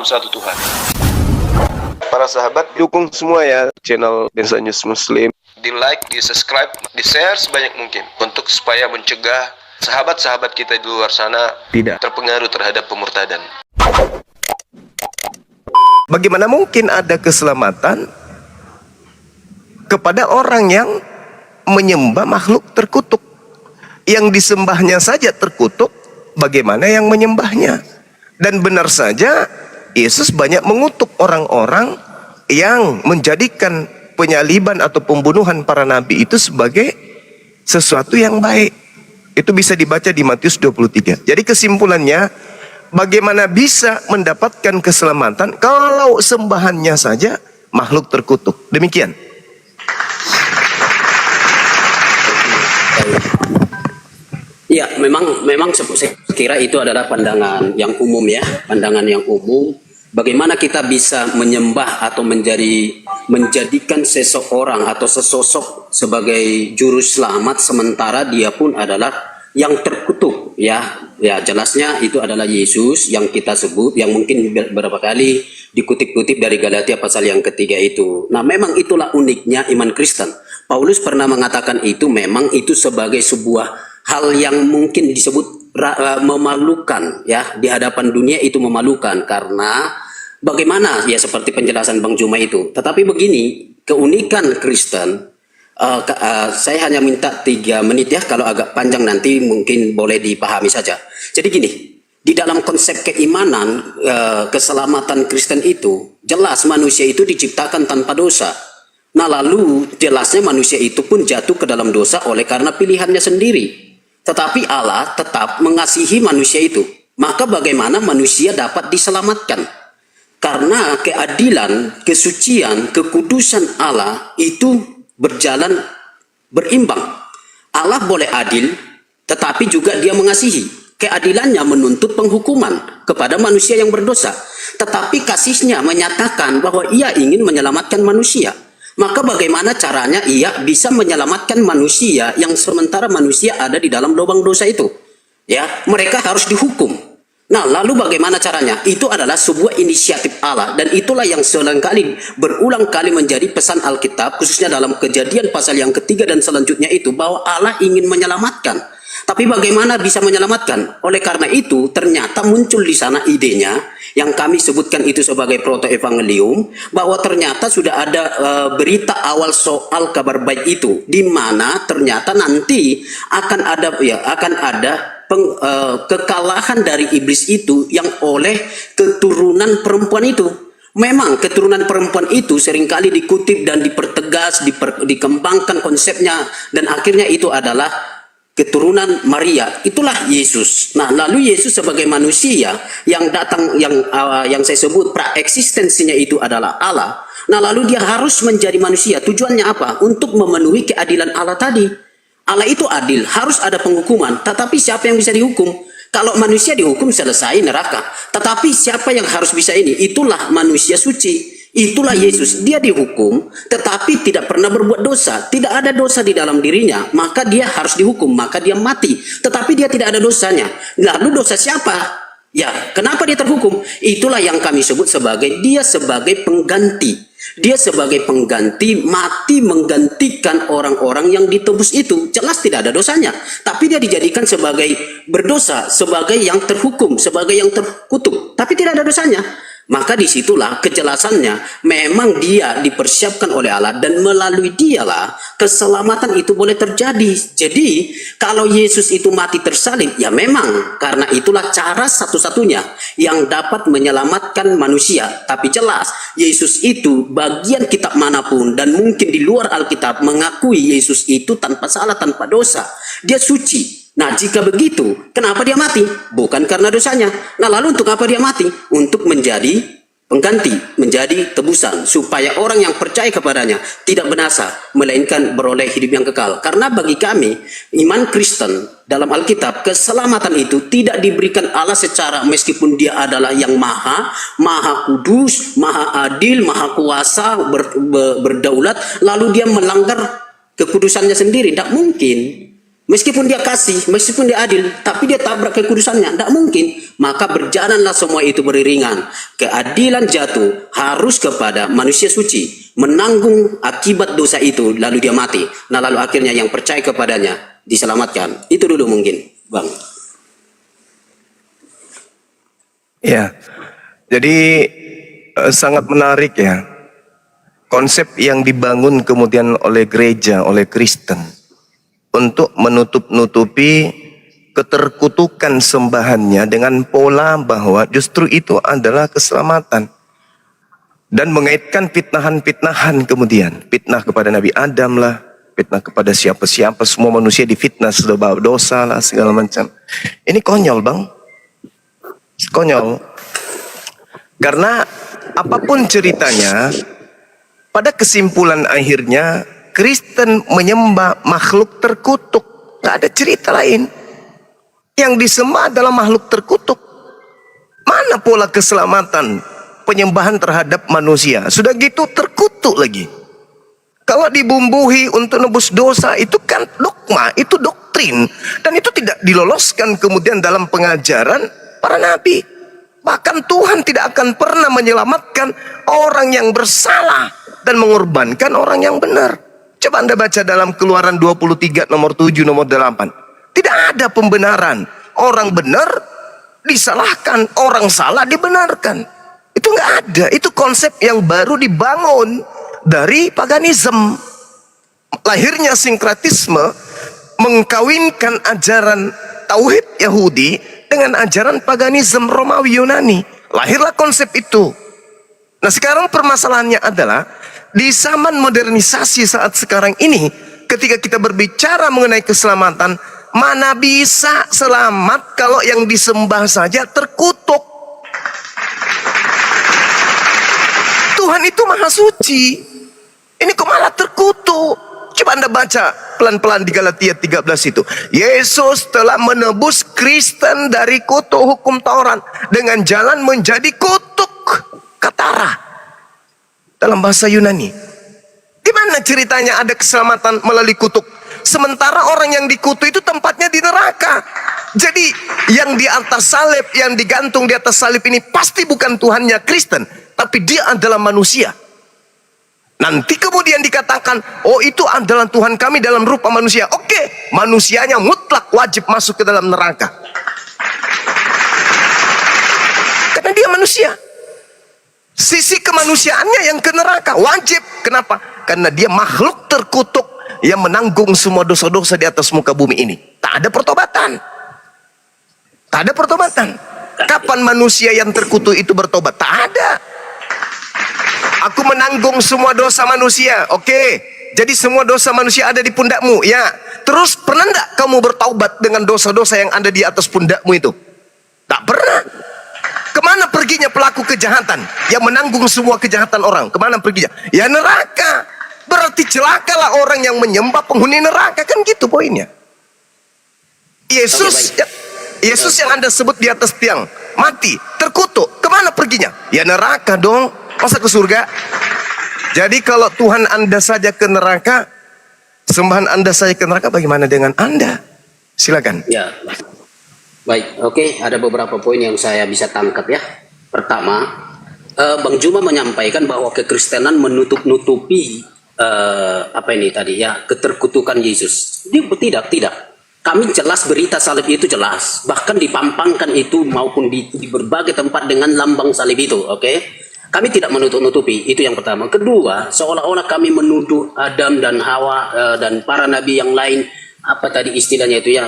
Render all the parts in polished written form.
satu Tuhan. Para sahabat, dukung semua ya channel Densa News Muslim. Di like, di subscribe, di share sebanyak mungkin untuk supaya mencegah sahabat-sahabat kita di luar sana Tidak terpengaruh terhadap pemurtadan. Bagaimana mungkin ada keselamatan kepada orang yang menyembah makhluk terkutuk? Yang disembahnya saja terkutuk, bagaimana yang menyembahnya? Dan benar saja Yesus banyak mengutuk orang-orang yang menjadikan penyaliban atau pembunuhan para nabi itu sebagai sesuatu yang baik. Itu bisa dibaca di Matius 23. Jadi kesimpulannya, bagaimana bisa mendapatkan keselamatan kalau sembahannya saja makhluk terkutuk? Demikian. Ya, memang saya kira itu adalah pandangan yang umum ya, pandangan yang umum. Bagaimana kita bisa menyembah atau menjadikan seseorang atau sesosok sebagai juru selamat sementara dia pun adalah yang terkutuk ya. Ya, jelasnya itu adalah Yesus yang kita sebut, yang mungkin beberapa kali dikutip-kutip dari Galatia pasal yang ketiga itu. Nah, memang itulah uniknya iman Kristen. Paulus pernah mengatakan itu memang itu sebagai sebuah hal yang mungkin disebut memalukan ya, di hadapan dunia itu memalukan karena bagaimana ya seperti penjelasan Bang Juma itu. Tetapi begini, keunikan Kristen, saya hanya minta 3 menit ya, kalau agak panjang nanti mungkin boleh dipahami saja. Jadi gini, di dalam konsep keimanan, keselamatan Kristen itu jelas manusia itu diciptakan tanpa dosa. Nah lalu jelasnya manusia itu pun jatuh ke dalam dosa oleh karena pilihannya sendiri. Tetapi Allah tetap mengasihi manusia itu. Maka bagaimana manusia dapat diselamatkan? Karena keadilan, kesucian, kekudusan Allah itu berjalan berimbang. Allah boleh adil, tetapi juga dia mengasihi. Keadilannya menuntut penghukuman kepada manusia yang berdosa. Tetapi kasihnya menyatakan bahwa ia ingin menyelamatkan manusia. Maka bagaimana caranya ia bisa menyelamatkan manusia yang sementara manusia ada di dalam lubang dosa itu? Ya, mereka harus dihukum. Nah, lalu bagaimana caranya? Itu adalah sebuah inisiatif Allah dan itulah yang seringkali berulang kali menjadi pesan Alkitab khususnya dalam Kejadian pasal yang ketiga dan selanjutnya itu bahwa Allah ingin menyelamatkan. Tapi bagaimana bisa menyelamatkan? Oleh karena itu ternyata muncul di sana idenya yang kami sebutkan itu sebagai proto-evangelium, bahwa ternyata sudah ada berita awal soal kabar baik itu, di mana ternyata nanti akan ada kekalahan dari iblis itu yang oleh keturunan perempuan itu. Memang keturunan perempuan itu seringkali dikutip dan dipertegas, dikembangkan konsepnya, dan akhirnya itu adalah keturunan Maria, itulah Yesus. Nah, lalu Yesus sebagai manusia yang datang, yang saya sebut praeksistensinya itu adalah Allah. Nah, lalu dia harus menjadi manusia. Tujuannya apa? Untuk memenuhi keadilan Allah tadi. Allah itu adil, harus ada penghukuman. Tetapi siapa yang bisa dihukum? Kalau manusia dihukum selesai neraka. Tetapi siapa yang harus bisa ini? Itulah manusia suci. Itulah Yesus, dia dihukum tetapi tidak pernah berbuat dosa, tidak ada dosa di dalam dirinya, maka dia harus dihukum, maka dia mati, tetapi dia tidak ada dosanya. Lalu dosa siapa? Ya, kenapa dia terhukum? Itulah yang kami sebut sebagai dia sebagai pengganti. Dia sebagai pengganti mati menggantikan orang-orang yang ditebus itu. Jelas tidak ada dosanya, tapi dia dijadikan sebagai berdosa, sebagai yang terhukum, sebagai yang terkutuk, tapi tidak ada dosanya. Maka disitulah kejelasannya memang dia dipersiapkan oleh Allah dan melalui dialah keselamatan itu boleh terjadi. Jadi kalau Yesus itu mati tersalib, ya memang karena itulah cara satu-satunya yang dapat menyelamatkan manusia. Tapi jelas Yesus itu bagian kitab manapun dan mungkin di luar Alkitab mengakui Yesus itu tanpa salah, tanpa dosa. Dia suci. Nah, jika begitu, kenapa dia mati? Bukan karena dosanya. Nah, lalu untuk apa dia mati? Untuk menjadi pengganti, menjadi tebusan, supaya orang yang percaya kepadanya tidak binasa, melainkan beroleh hidup yang kekal. Karena bagi kami, iman Kristen dalam Alkitab, keselamatan itu tidak diberikan Allah secara, meskipun dia adalah yang maha kudus, maha adil, maha kuasa, berdaulat, lalu dia melanggar kekudusannya sendiri. Tidak mungkin. Meskipun dia kasih, meskipun dia adil, tapi dia tabrak kekudusannya, tidak mungkin. Maka berjalanlah semua itu beriringan. Keadilan jatuh harus kepada manusia suci, menanggung akibat dosa itu, lalu dia mati. Nah, lalu akhirnya yang percaya kepadanya diselamatkan. Itu dulu mungkin, Bang. Ya, jadi sangat menarik ya. Konsep yang dibangun kemudian oleh gereja, oleh Kristen untuk menutup-nutupi keterkutukan sembahannya dengan pola bahwa justru itu adalah keselamatan. Dan mengaitkan fitnahan-fitnahan kemudian. Fitnah kepada Nabi Adam lah, fitnah kepada siapa-siapa, semua manusia difitnah sudah bawa dosa lah, segala macam. Ini konyol, Bang. Konyol. Karena apapun ceritanya, pada kesimpulan akhirnya Kristen menyembah makhluk terkutuk. Gak ada cerita lain. Yang disembah adalah makhluk terkutuk. Mana pola keselamatan penyembahan terhadap manusia? Sudah gitu terkutuk lagi. Kalau dibumbuhi untuk nebus dosa, itu kan dogma, itu doktrin. Dan itu tidak diloloskan kemudian dalam pengajaran para nabi. Bahkan Tuhan tidak akan pernah menyelamatkan orang yang bersalah dan mengorbankan orang yang benar. Coba Anda baca dalam Keluaran 23 nomor 7 nomor 8. Tidak ada pembenaran. Orang benar disalahkan, orang salah dibenarkan. Itu nggak ada. Itu konsep yang baru dibangun dari paganisme. Lahirnya sinkretisme mengkawinkan ajaran tauhid Yahudi dengan ajaran paganisme Romawi Yunani. Lahirlah konsep itu. Nah, sekarang permasalahannya adalah di zaman modernisasi saat sekarang ini, ketika kita berbicara mengenai keselamatan, mana bisa selamat kalau yang disembah saja terkutuk? Tuhan itu maha suci. Ini kok malah terkutuk? Coba Anda baca pelan-pelan di Galatia 13 itu. Yesus telah menebus Kristen dari kutuk hukum Taurat dengan jalan menjadi kutuk katara dalam bahasa Yunani. Gimana ceritanya ada keselamatan melalui kutuk? Sementara orang yang dikutuk itu tempatnya di neraka. Jadi yang di atas salib, yang digantung di atas salib ini pasti bukan Tuhannya Kristen, tapi dia adalah manusia. Nanti kemudian dikatakan, oh itu adalah Tuhan kami dalam rupa manusia. Oke, manusianya mutlak wajib masuk ke dalam neraka. Karena dia manusia. Sisi kemanusiaannya yang ke neraka wajib. Kenapa? Karena dia makhluk terkutuk yang menanggung semua dosa-dosa di atas muka bumi ini. Tak ada pertobatan. Tak ada pertobatan. Kapan manusia yang terkutuk itu bertobat? Tak ada. Aku menanggung semua dosa manusia. Oke, jadi semua dosa manusia ada di pundakmu. Ya. Terus pernah enggak kamu bertaubat dengan dosa-dosa yang ada di atas pundakmu itu? Tak pernah. Kemana perginya pelaku kejahatan yang menanggung semua kejahatan orang? Kemana perginya? Ya neraka. Berarti celakalah orang yang menyembah penghuni neraka. Kan gitu poinnya. Yesus yang Anda sebut di atas tiang mati, terkutuk. Kemana perginya? Ya neraka dong. Masa ke surga? Jadi kalau Tuhan Anda saja ke neraka, sembahan Anda saja ke neraka, bagaimana dengan Anda? Silakan. Ya, baik. Oke, ada beberapa poin yang saya bisa tangkap ya. Pertama, Bang Juma menyampaikan bahwa kekristenan menutup-nutupi apa ini tadi ya, keterkutukan Yesus. Tidak. Kami jelas berita salib itu jelas. Bahkan dipampangkan itu maupun di berbagai tempat dengan lambang salib itu. Oke. Kami tidak menutup-nutupi, itu yang pertama. Kedua, seolah-olah kami menuduh Adam dan Hawa dan para nabi yang lain, apa tadi istilahnya itu ya,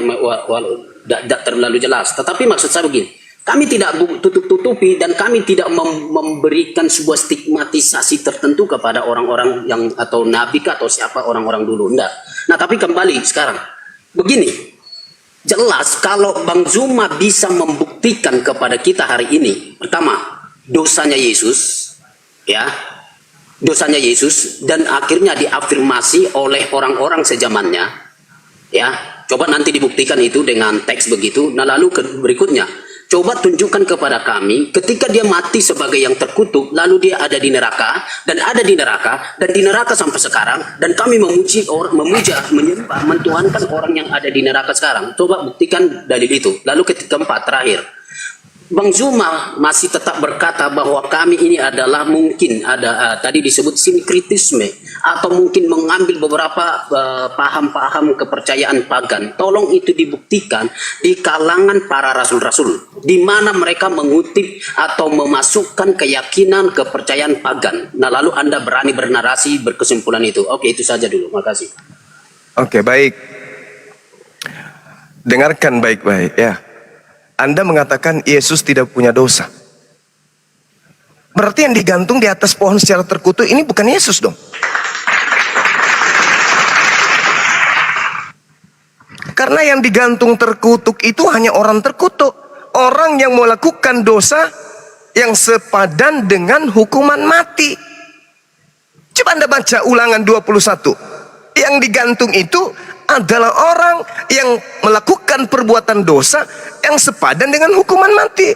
tidak terlalu jelas. Tetapi maksud saya begini, kami tidak tutup-tutupi dan kami tidak memberikan sebuah stigmatisasi tertentu kepada orang-orang yang atau nabi atau siapa orang-orang dulu. Enggak. Nah, tapi kembali sekarang, begini, jelas kalau Bang Zuma bisa membuktikan kepada kita hari ini, pertama, dosanya Yesus, ya, dosanya Yesus, dan akhirnya diafirmasi oleh orang-orang sezamannya, ya. Coba nanti dibuktikan itu dengan teks begitu. Nah lalu berikutnya, Coba tunjukkan kepada kami ketika dia mati sebagai yang terkutuk, lalu dia ada di neraka dan di neraka sampai sekarang, dan kami memuja, menyembah, mentuhankan orang yang ada di neraka sekarang. Coba buktikan dalil itu. Lalu keempat terakhir, Bang Zuma masih tetap berkata bahwa kami ini adalah mungkin ada tadi disebut sinkritisme, atau mungkin mengambil beberapa paham-paham kepercayaan pagan. Tolong itu dibuktikan di kalangan para rasul-rasul, di mana mereka mengutip atau memasukkan keyakinan kepercayaan pagan. Nah, lalu Anda berani bernarasi berkesimpulan itu. Oke, itu saja dulu. Makasih. Oke, baik. Dengarkan baik-baik ya. Anda mengatakan Yesus tidak punya dosa. Berarti yang digantung di atas pohon secara terkutuk ini bukan Yesus dong. Karena yang digantung terkutuk itu hanya orang terkutuk. Orang yang melakukan dosa yang sepadan dengan hukuman mati. Coba Anda baca Ulangan 21. Yang digantung itu adalah orang yang melakukan perbuatan dosa yang sepadan dengan hukuman mati.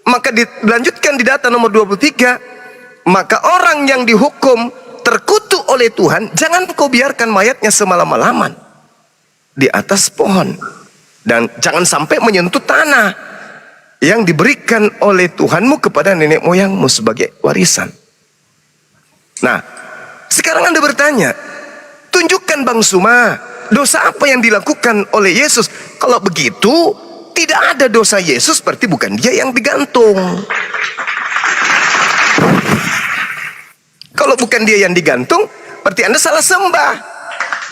Maka dilanjutkan di data nomor 23. Maka orang yang dihukum terkutuk oleh Tuhan, jangan kau biarkan mayatnya semalam-malaman di atas pohon. Dan jangan sampai menyentuh tanah yang diberikan oleh Tuhanmu kepada nenek moyangmu sebagai warisan. Nah, sekarang Anda bertanya, tunjukkan Bang Suma, dosa apa yang dilakukan oleh Yesus? Kalau begitu, tidak ada dosa Yesus, berarti bukan dia yang digantung. Kalau bukan dia yang digantung, berarti Anda salah sembah.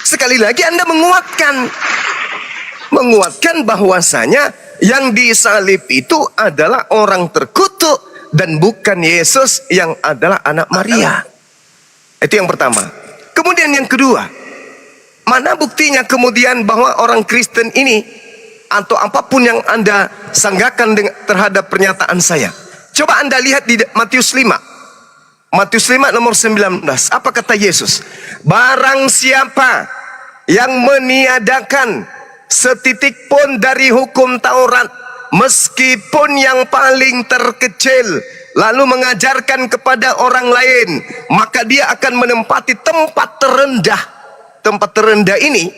Sekali lagi Anda menguatkan bahwasanya yang disalib itu adalah orang terkutuk dan bukan Yesus yang adalah anak Maria. Itu yang pertama. Kemudian yang kedua, mana buktinya kemudian bahwa orang Kristen ini atau apapun yang Anda sanggakan terhadap pernyataan saya? Coba Anda lihat di Matius 5. Matius 5 nomor 19. Apa kata Yesus? Barang siapa yang meniadakan setitik pun dari hukum Taurat, meskipun yang paling terkecil, lalu mengajarkan kepada orang lain, maka dia akan menempati tempat terendah. Tempat terendah ini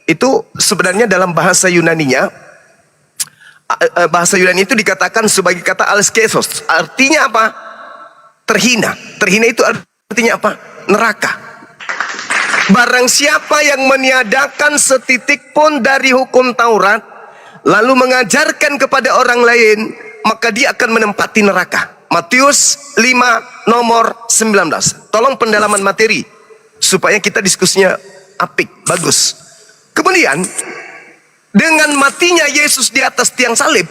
itu sebenarnya dalam bahasa Yunaninya, bahasa Yunani itu dikatakan sebagai kata alskesos. Artinya apa? Terhina. Terhina itu artinya apa? Neraka. Barang siapa yang meniadakan setitik pun dari hukum Taurat, lalu mengajarkan kepada orang lain, maka dia akan menempati neraka. Matius 5 nomor 19. Tolong pendalaman materi supaya kita diskusinya apik, bagus. Kemudian dengan matinya Yesus di atas tiang salib,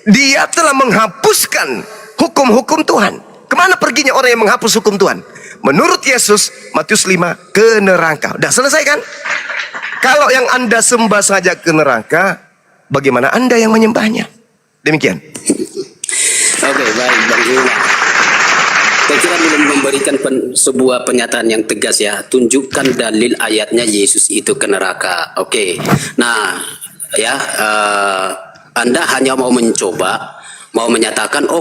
dia telah menghapuskan hukum-hukum Tuhan. Kemana perginya orang yang menghapus hukum Tuhan? Menurut Yesus, Matius 5, ke neraka. Udah selesai kan? Kalau yang Anda sembah saja ke neraka, bagaimana Anda yang menyembahnya? Demikian. Oke, baik Bang Zuma. Saya kira belum memberikan sebuah pernyataan yang tegas ya. Tunjukkan dalil ayatnya Yesus itu ke neraka. Oke. Nah, ya Anda hanya mau mencoba, mau menyatakan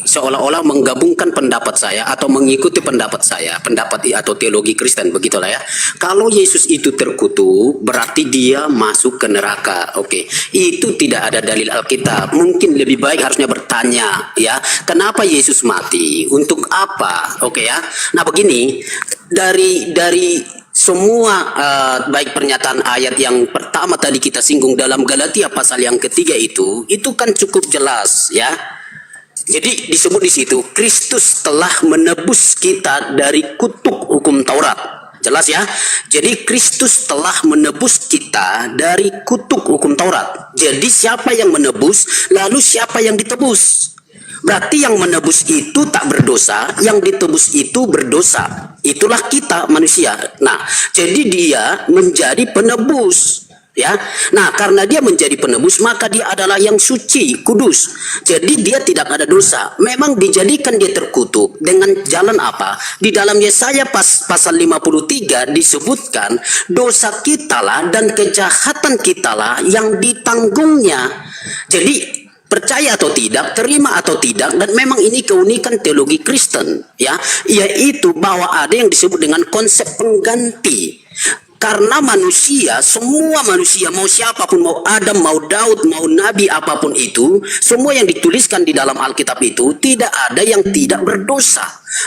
seolah-olah menggabungkan pendapat saya atau mengikuti pendapat saya, pendapat atau teologi Kristen, begitulah ya. Kalau Yesus itu terkutuk, berarti dia masuk ke neraka. Oke, itu tidak ada dalil Alkitab. Mungkin lebih baik harusnya bertanya ya, kenapa Yesus mati? Untuk apa? Oke ya. Nah begini, dari semua baik pernyataan ayat yang pertama tadi kita singgung dalam Galatia pasal yang ketiga itu kan cukup jelas ya. Jadi disebut di situ Kristus telah menebus kita dari kutuk hukum Taurat. Jelas ya. Jadi Kristus telah menebus kita dari kutuk hukum Taurat. Jadi siapa yang menebus, lalu siapa yang ditebus? Berarti yang menebus itu tak berdosa, yang ditebus itu berdosa. Itulah kita manusia. Nah, jadi dia menjadi penebus. Ya, nah karena dia menjadi penebus, maka dia adalah yang suci, kudus. Jadi dia tidak ada dosa. Memang dijadikan dia terkutuk dengan jalan apa? Di dalam Yesaya pasal 53 disebutkan dosa kita lah dan kejahatan kita lah yang ditanggungnya. Jadi percaya atau tidak, terima atau tidak, dan memang ini keunikan teologi Kristen, ya, yaitu bahwa ada yang disebut dengan konsep pengganti. Karena manusia, semua manusia, mau siapapun, mau Adam, mau Daud, mau Nabi apapun itu, semua yang dituliskan di dalam Alkitab itu tidak ada yang tidak berdosa.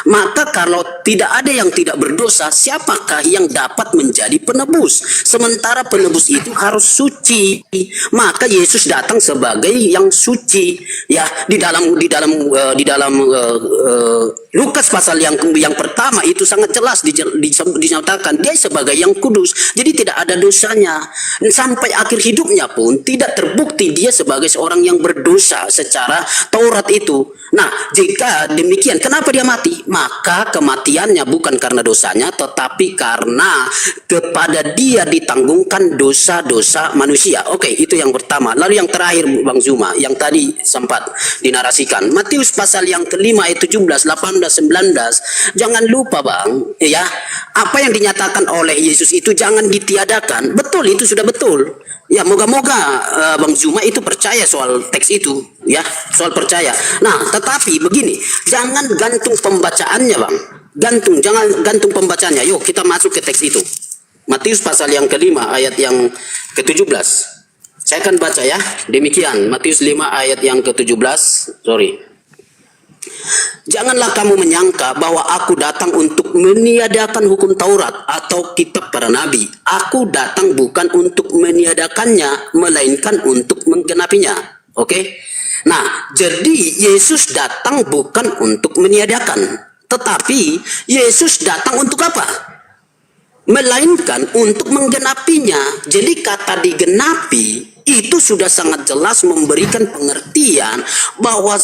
Maka kalau tidak ada yang tidak berdosa, siapakah yang dapat menjadi penebus? Sementara penebus itu harus suci. Maka Yesus datang sebagai yang suci. Ya, di dalam Lukas pasal yang pertama itu sangat jelas dinyatakan dia sebagai yang kudus. Jadi tidak ada dosanya. Sampai akhir hidupnya pun tidak terbukti dia sebagai seorang yang berdosa secara Taurat itu. Nah, jika demikian, kenapa dia mati? Maka kematiannya bukan karena dosanya, tetapi karena kepada dia ditanggungkan dosa-dosa manusia. Oke, itu yang pertama. Lalu yang terakhir, Bang Zuma, yang tadi sempat dinarasikan. Matius pasal yang kelima ayat 17, 18, 19. Jangan lupa, Bang, ya, apa yang dinyatakan oleh Yesus itu jangan ditiadakan. Betul, itu sudah betul. Ya, moga-moga Bang Zuma itu percaya soal teks itu, ya, soal percaya. Nah, tetapi begini, jangan gantung pembacaannya, Bang. Jangan gantung pembacaannya. Yuk, kita masuk ke teks itu. Matius pasal yang kelima ayat yang ke-17. Saya akan baca ya. Demikian, Matius 5 ayat yang ke-17. Sorry. Janganlah kamu menyangka bahwa aku datang untuk meniadakan hukum Taurat atau kitab para nabi. Aku datang bukan untuk meniadakannya, melainkan untuk menggenapinya. Oke? Nah, jadi Yesus datang bukan untuk meniadakan, tetapi Yesus datang untuk apa? Melainkan untuk menggenapinya. Jadi kata digenapi itu sudah sangat jelas memberikan pengertian bahwa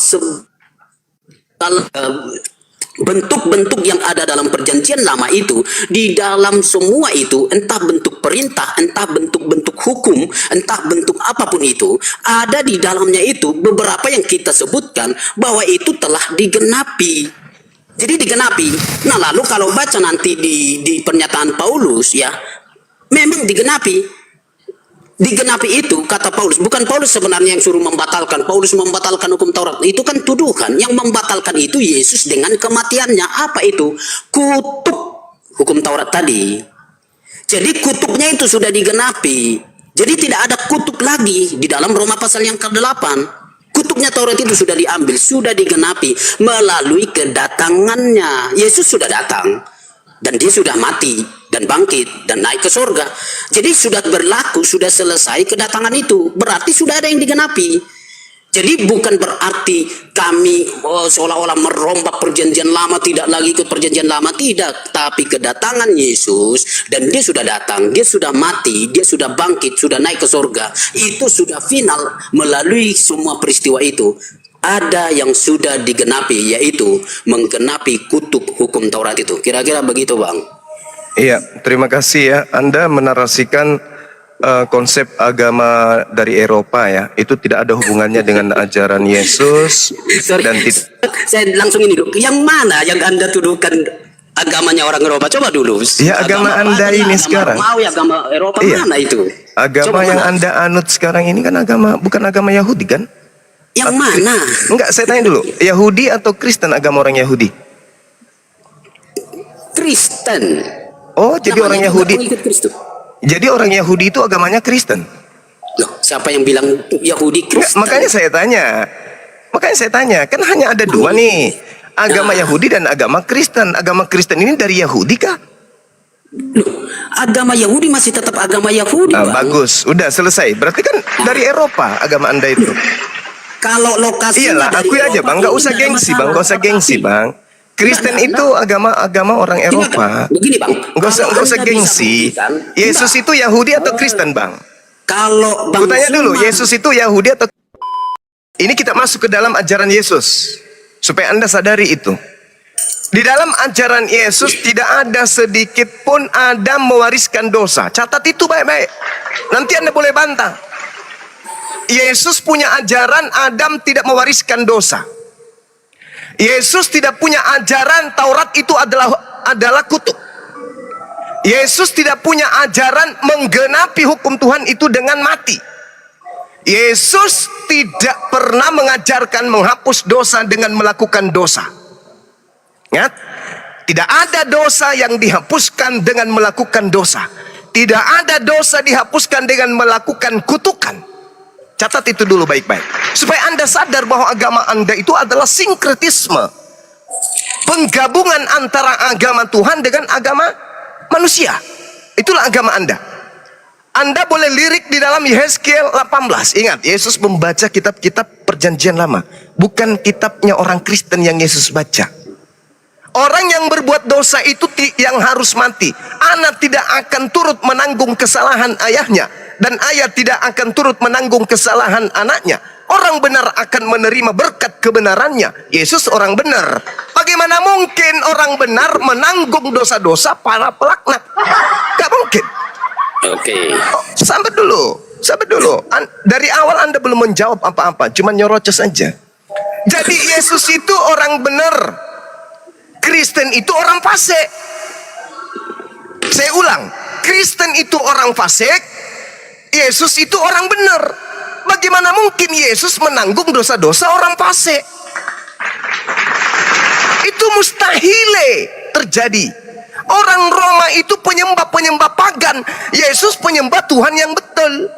bentuk-bentuk yang ada dalam perjanjian lama itu, di dalam semua itu, entah bentuk perintah, entah bentuk-bentuk hukum, entah bentuk apapun itu, ada di dalamnya itu beberapa yang kita sebutkan bahwa itu telah digenapi. Jadi digenapi. Nah, lalu kalau baca nanti di pernyataan Paulus, ya, memang digenapi. Digenapi itu kata Paulus, bukan Paulus sebenarnya yang suruh membatalkan. Paulus membatalkan hukum Taurat, itu kan tuduhan. Yang membatalkan itu Yesus dengan kematiannya. Apa itu? Kutub hukum Taurat tadi. Jadi kutubnya itu sudah digenapi. Jadi tidak ada kutub lagi di dalam Roma pasal yang ke-8. Kutubnya Taurat itu sudah diambil, sudah digenapi melalui kedatangannya. Yesus sudah datang dan dia sudah mati dan bangkit dan naik ke surga. Jadi sudah berlaku, sudah selesai kedatangan itu. Berarti sudah ada yang digenapi. Jadi bukan berarti kami seolah-olah merombak perjanjian lama, tidak lagi ke perjanjian lama, tidak. Tapi kedatangan Yesus, dan dia sudah datang, dia sudah mati, dia sudah bangkit, sudah naik ke surga. Itu sudah final melalui semua peristiwa itu. Ada yang sudah digenapi, yaitu menggenapi kutub hukum Taurat itu. Kira-kira begitu, Bang. Iya, terima kasih ya. Anda menarasikan konsep agama dari Eropa ya. Itu tidak ada hubungannya dengan ajaran Yesus. Sorry, dan saya langsung ini dulu. Yang mana yang Anda tuduhkan agamanya orang Eropa? Coba dulu. Ya, agama Anda ini sekarang. Mau agama Eropa, iya, mana itu? Agama yang Anda anut sekarang ini kan bukan agama Yahudi kan? Yang mana? Enggak, saya tanya dulu. Yahudi atau Kristen agama orang Yahudi? Kristen. Oh, jadi Namanya orang juga Yahudi. pengikut Kristus. Jadi orang Yahudi itu agamanya Kristen. Loh, siapa yang bilang Yahudi Kristen? Makanya saya tanya. Kan hanya ada dua nih. Agama Yahudi dan agama Kristen. Agama Kristen ini dari Yahudi kah? Loh, agama Yahudi masih tetap agama Yahudi, Bang. Bagus, udah selesai. Berarti kan dari Eropa agama Anda itu. Kalau lokasinya Iyalah, dari akui aja, Eropa, Bang. Nggak usah gengsi, Bang. Nggak usah gengsi, Bang. Kristen itu agama orang Eropa. Begini, Bang. Nggak usah gengsi. Yesus itu Yahudi atau Kristen, Bang? Kalau Bang Ku tanya dulu, Zuma, Yesus itu Yahudi atau... Ini kita masuk ke dalam ajaran Yesus. Supaya Anda sadari itu. Di dalam ajaran Yesus tidak ada sedikit pun Adam mewariskan dosa. Catat itu baik-baik. Nanti Anda boleh bantah. Yesus punya ajaran Adam tidak mewariskan dosa. Yesus tidak punya ajaran Taurat itu adalah kutub. Yesus tidak punya ajaran menggenapi hukum Tuhan itu dengan mati. Yesus tidak pernah mengajarkan menghapus dosa dengan melakukan dosa. Ingat, tidak ada dosa yang dihapuskan dengan melakukan dosa. Tidak ada dosa dihapuskan dengan melakukan kutukan. Catat itu dulu baik-baik, supaya Anda sadar bahwa agama Anda itu adalah sinkretisme, penggabungan antara agama Tuhan dengan agama manusia. Itulah agama Anda. Anda boleh lirik di dalam Yehezkiel 18. Ingat, Yesus membaca kitab-kitab perjanjian lama, bukan kitabnya orang Kristen yang Yesus baca. Orang yang berbuat dosa itu yang harus mati. Anak tidak akan turut menanggung kesalahan ayahnya, dan ayah tidak akan turut menanggung kesalahan anaknya. Orang benar akan menerima berkat kebenarannya. Yesus orang benar. Bagaimana mungkin orang benar menanggung dosa-dosa para pelaknat? Gak mungkin. Oke. Sabar dulu. Dari awal Anda belum menjawab apa-apa, cuma nyerocos saja. Jadi Yesus itu orang benar, Kristen itu orang fasik. Saya ulang, Kristen itu orang fasik, Yesus itu orang benar. Bagaimana mungkin Yesus menanggung dosa-dosa orang fasik? Itu mustahil terjadi. Orang Roma itu penyembah-penyembah pagan. Yesus penyembah Tuhan yang betul.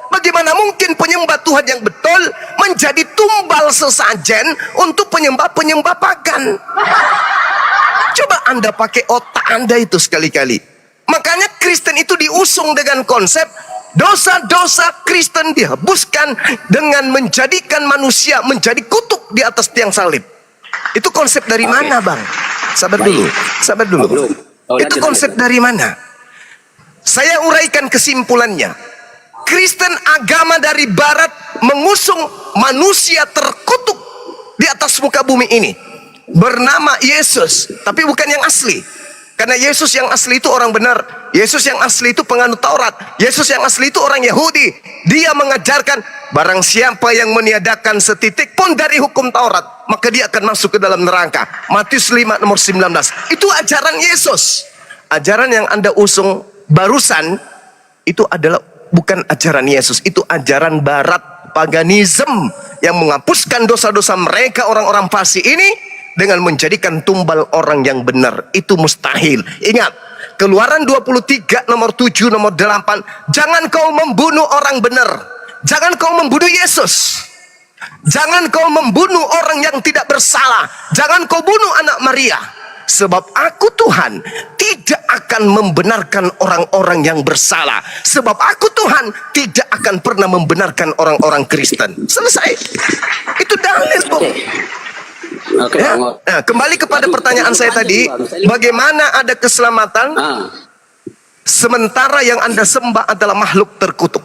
Bagaimana mungkin penyembah Tuhan yang betul menjadi tumbal sesajen untuk penyembah-penyembah pagan? Coba Anda pakai otak Anda itu sekali-kali. Makanya Kristen itu diusung dengan konsep dosa-dosa Kristen dihapuskan dengan menjadikan manusia menjadi kutuk di atas tiang salib. Itu konsep dari mana, Bang? Sabar dulu. Itu konsep dari mana? Saya uraikan kesimpulannya. Kristen agama dari barat mengusung manusia terkutuk di atas muka bumi ini bernama Yesus, tapi bukan yang asli. Karena Yesus yang asli itu orang benar. Yesus yang asli itu penganut Taurat. Yesus yang asli itu orang Yahudi. Dia mengajarkan barang siapa yang meniadakan setitik pun dari hukum Taurat, maka dia akan masuk ke dalam neraka. Matius 5 nomor 19. Itu ajaran Yesus. Ajaran yang Anda usung barusan itu adalah bukan ajaran Yesus. Itu ajaran barat, paganisme, yang menghapuskan dosa-dosa mereka orang-orang fasik ini dengan menjadikan tumbal orang yang benar. Itu mustahil. Ingat, Keluaran 23 nomor 7 nomor 8, jangan kau membunuh orang benar, jangan kau membunuh Yesus, jangan kau membunuh orang yang tidak bersalah, jangan kau bunuh anak Maria, sebab aku Tuhan tidak akan membenarkan orang-orang yang bersalah, sebab aku Tuhan tidak akan pernah membenarkan orang-orang Kristen. Selesai. Itu dalil, Bung. Ya. Nah, kembali kepada pertanyaan saya tadi, bagaimana ada keselamatan sementara yang Anda sembah adalah makhluk terkutuk?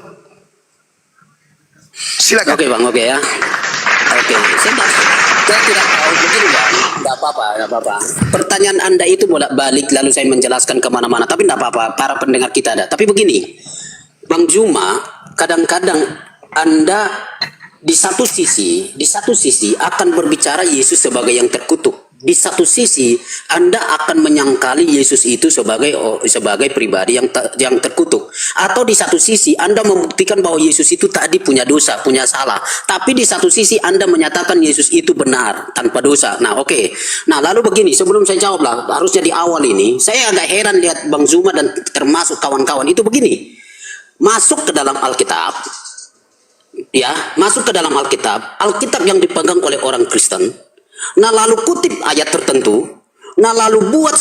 Silakan. Oke Bang, oke ya. Oke, saya tidak tahu begini Bang, nggak apa-apa. Pertanyaan Anda itu bolak-balik lalu saya menjelaskan kemana-mana, tapi nggak apa-apa, para pendengar kita ada. Tapi begini, Bang Juma, kadang-kadang Anda di satu sisi akan berbicara Yesus sebagai yang terkutuk. Di satu sisi Anda akan menyangkali Yesus itu sebagai pribadi yang terkutuk. Atau di satu sisi Anda membuktikan bahwa Yesus itu tadi punya dosa, punya salah. Tapi di satu sisi Anda menyatakan Yesus itu benar, tanpa dosa. Nah oke. Nah lalu begini, sebelum saya jawab lah, harusnya di awal ini saya agak heran lihat Bang Zuma dan termasuk kawan-kawan itu begini. Masuk ke dalam Alkitab, ya, masuk ke dalam Alkitab yang dipegang oleh orang Kristen. Nah lalu kutip ayat tertentu, nah lalu buat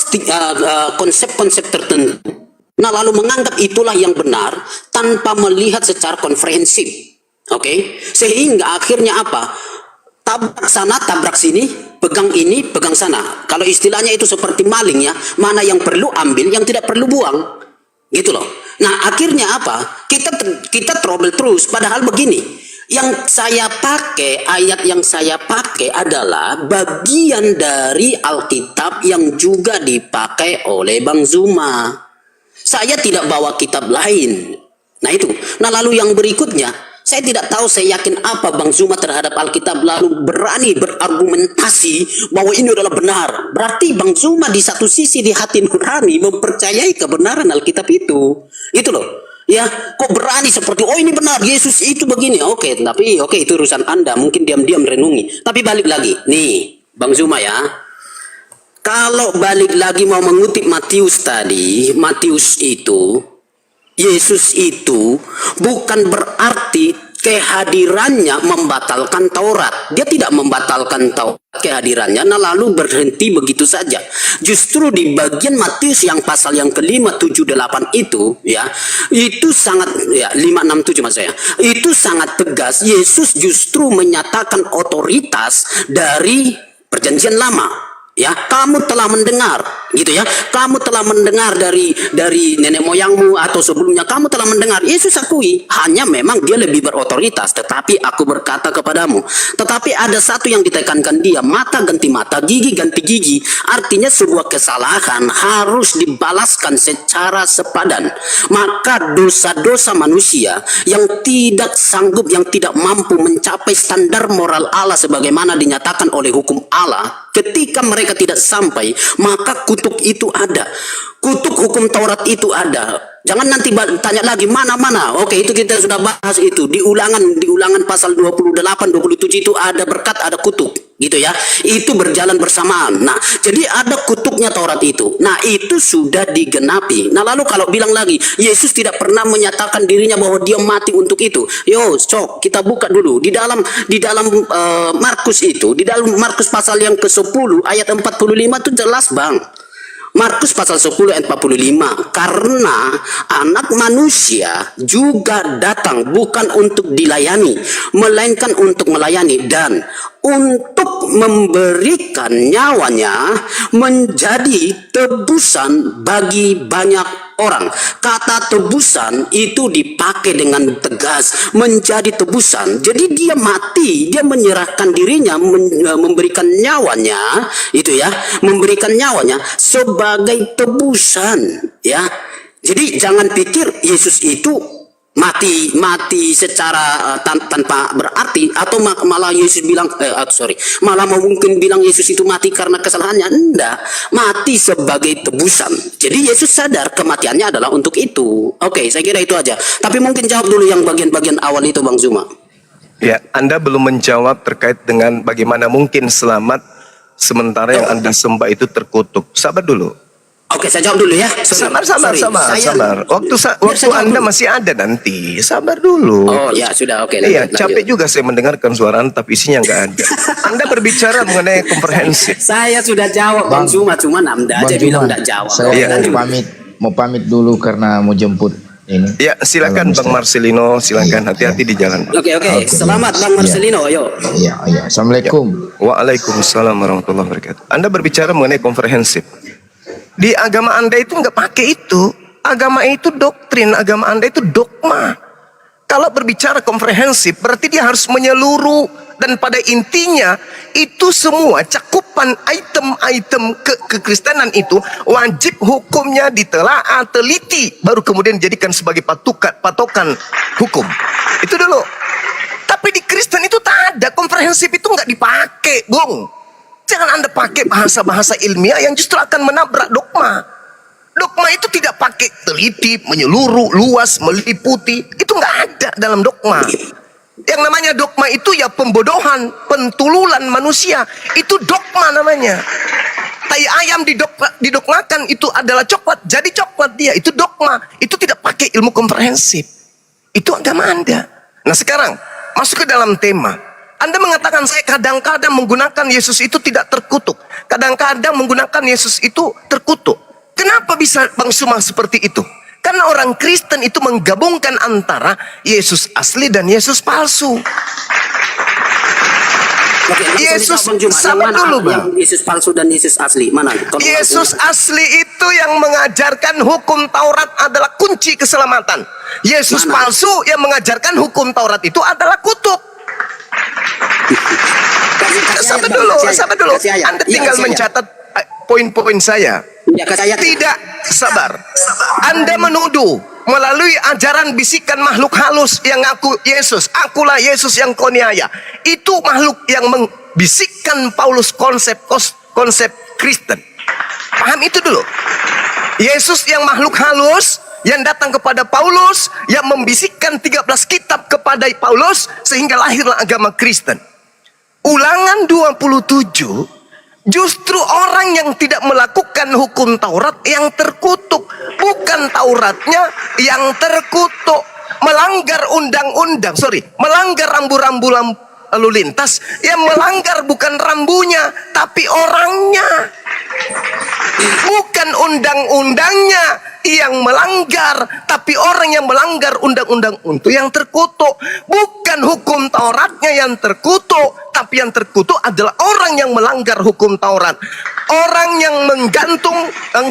konsep-konsep tertentu, nah lalu menganggap itulah yang benar tanpa melihat secara komprehensif. Oke, sehingga akhirnya apa? Tabrak sana, tabrak sini, pegang ini, pegang sana. Kalau istilahnya itu seperti maling ya, mana yang perlu ambil, yang tidak perlu buang, gitu loh. Nah akhirnya apa? Kita trouble terus. Padahal begini, ayat yang saya pakai adalah bagian dari Alkitab yang juga dipakai oleh Bang Zuma. Saya tidak bawa kitab lain. Nah itu. Nah lalu yang berikutnya, saya tidak tahu, saya yakin apa Bang Zuma terhadap Alkitab lalu berani berargumentasi bahwa ini adalah benar. Berarti Bang Zuma di satu sisi di hati nurani mempercayai kebenaran Alkitab itu. Itu loh. Ya, kok berani seperti, oh ini benar, Yesus itu begini. Oke, tapi oke itu urusan Anda, mungkin diam-diam renungi. Tapi balik lagi, nih, Bang Zuma ya. Kalau balik lagi mau mengutip Matius tadi, Matius itu, Yesus itu bukan berarti kehadirannya membatalkan Taurat. Dia tidak membatalkan Taurat kehadirannya, nah lalu berhenti begitu saja. Justru di bagian Matius yang pasal yang ke-5, 7, 8 itu, ya, itu sangat, ya, 5, 6, 7 maksud saya, itu sangat tegas. Yesus justru menyatakan otoritas dari perjanjian lama. Ya, kamu telah mendengar, gitu ya. Kamu telah mendengar dari nenek moyangmu atau sebelumnya kamu telah mendengar. Yesus akui, hanya memang dia lebih berotoritas. Tetapi aku berkata kepadamu. Tetapi ada satu yang ditekankan dia, mata ganti mata, gigi ganti gigi. Artinya sebuah kesalahan harus dibalaskan secara sepadan. Maka dosa-dosa manusia yang tidak sanggup, yang tidak mampu mencapai standar moral Allah sebagaimana dinyatakan oleh hukum Allah, ketika mereka tidak sampai, maka kutuk itu ada. Kutuk hukum Taurat itu ada. Jangan nanti tanya lagi mana-mana. Oke, itu kita sudah bahas itu. Di ulangan pasal 28, 27 itu ada berkat, ada kutuk. Gitu ya. Itu berjalan bersamaan. Nah, jadi ada kutuknya Taurat itu. Nah, itu sudah digenapi. Nah, lalu kalau bilang lagi, Yesus tidak pernah menyatakan dirinya bahwa dia mati untuk itu. Yo, cok, kita buka dulu. Di dalam Markus itu, di dalam Markus pasal yang ke-10 ayat 45 itu jelas, Bang. Markus pasal 10 ayat 45, karena anak manusia juga datang bukan untuk dilayani, melainkan untuk melayani dan untuk memberikan nyawanya menjadi tebusan bagi banyak orang. Kata tebusan itu dipakai dengan tegas, menjadi tebusan. Jadi dia mati, dia menyerahkan dirinya, memberikan nyawanya, itu ya, memberikan nyawanya sebagai tebusan, ya. Jadi jangan pikir Yesus itu mati secara tanpa berarti, atau malah Yesus bilang malah mungkin bilang Yesus itu mati karena kesalahannya. Enggak, mati sebagai tebusan. Jadi Yesus sadar kematiannya adalah untuk itu. Oke, saya kira itu aja. Tapi mungkin jawab dulu yang bagian-bagian awal itu, Bang Zuma. Ya, Anda belum menjawab terkait dengan bagaimana mungkin selamat sementara yang Anda sembah itu terkutuk. Sabar dulu. Oke, saya jawab dulu ya. Sabar. Waktu Anda masih ada nanti. Sabar dulu. Oh ya, sudah, oke. Iya, capek juga saya mendengarkan suara Anda, tapi isinya nggak ada. Anda berbicara mengenai komprehensif. Saya sudah jawab, Bang Zuma, cuma Anda aja bilang nggak jawab. Saya mau pamit dulu karena mau jemput ini. Ya, silakan Bang Marcelino, silakan, hati-hati di jalan. Oke. Selamat Bang Marcelino, ayo. Iya. Assalamualaikum. Waalaikumsalam warahmatullahi wabarakatuh. Anda berbicara mengenai komprehensif. Di agama Anda itu nggak pakai itu. Agama itu doktrin, agama Anda itu dogma. Kalau berbicara komprehensif, berarti dia harus menyeluruh. Dan pada intinya, itu semua cakupan item-item kekristenan itu wajib hukumnya ditelaah, teliti, baru kemudian dijadikan sebagai patokan hukum. Itu dulu. Tapi di Kristen itu tak ada, komprehensif itu nggak dipakai, Bung. Jangan Anda pakai bahasa-bahasa ilmiah yang justru akan menabrak dogma. Dogma itu tidak pakai teliti, menyeluruh, luas, meliputi. Itu nggak ada dalam dogma. Yang namanya dogma itu ya pembodohan, pentululan manusia. Itu dogma namanya. Tai ayam didogmakan itu adalah coklat, jadi coklat dia. Itu dogma. Itu tidak pakai ilmu komprehensif. Itu agama Anda. Nah sekarang, masuk ke dalam tema. Anda mengatakan saya kadang-kadang menggunakan Yesus itu tidak terkutuk. Kadang-kadang menggunakan Yesus itu terkutuk. Kenapa bisa Bang Suma seperti itu? Karena orang Kristen itu menggabungkan antara Yesus asli dan Yesus palsu. Yesus, sabar dulu Bang. Yesus palsu dan Yesus asli, mana? Yesus asli itu yang mengajarkan hukum Taurat adalah kunci keselamatan. Yesus palsu yang mengajarkan hukum Taurat itu adalah kutuk. Sabar dulu. Anda tinggal mencatat poin-poin saya. Tidak, sabar. Anda menuduh melalui ajaran bisikan makhluk halus yang ngaku Yesus. Akulah Yesus yang kau niaya. Itu makhluk yang membisikkan Paulus konsep Kristen. Paham itu dulu. Yesus yang makhluk halus, yang datang kepada Paulus, yang membisikkan 13 kitab kepada Paulus, sehingga lahirlah agama Kristen. Ulangan 27, justru orang yang tidak melakukan hukum Taurat yang terkutuk. Bukan Tauratnya yang terkutuk. Melanggar undang-undang, melanggar rambu-rambu lalu lintas. Yang melanggar bukan rambunya, tapi orangnya. Bukan undang-undangnya yang melanggar, tapi orang yang melanggar undang-undang itu yang terkutuk. Bukan hukum Tauratnya yang terkutuk, tapi yang terkutuk adalah orang yang melanggar hukum Taurat. Orang yang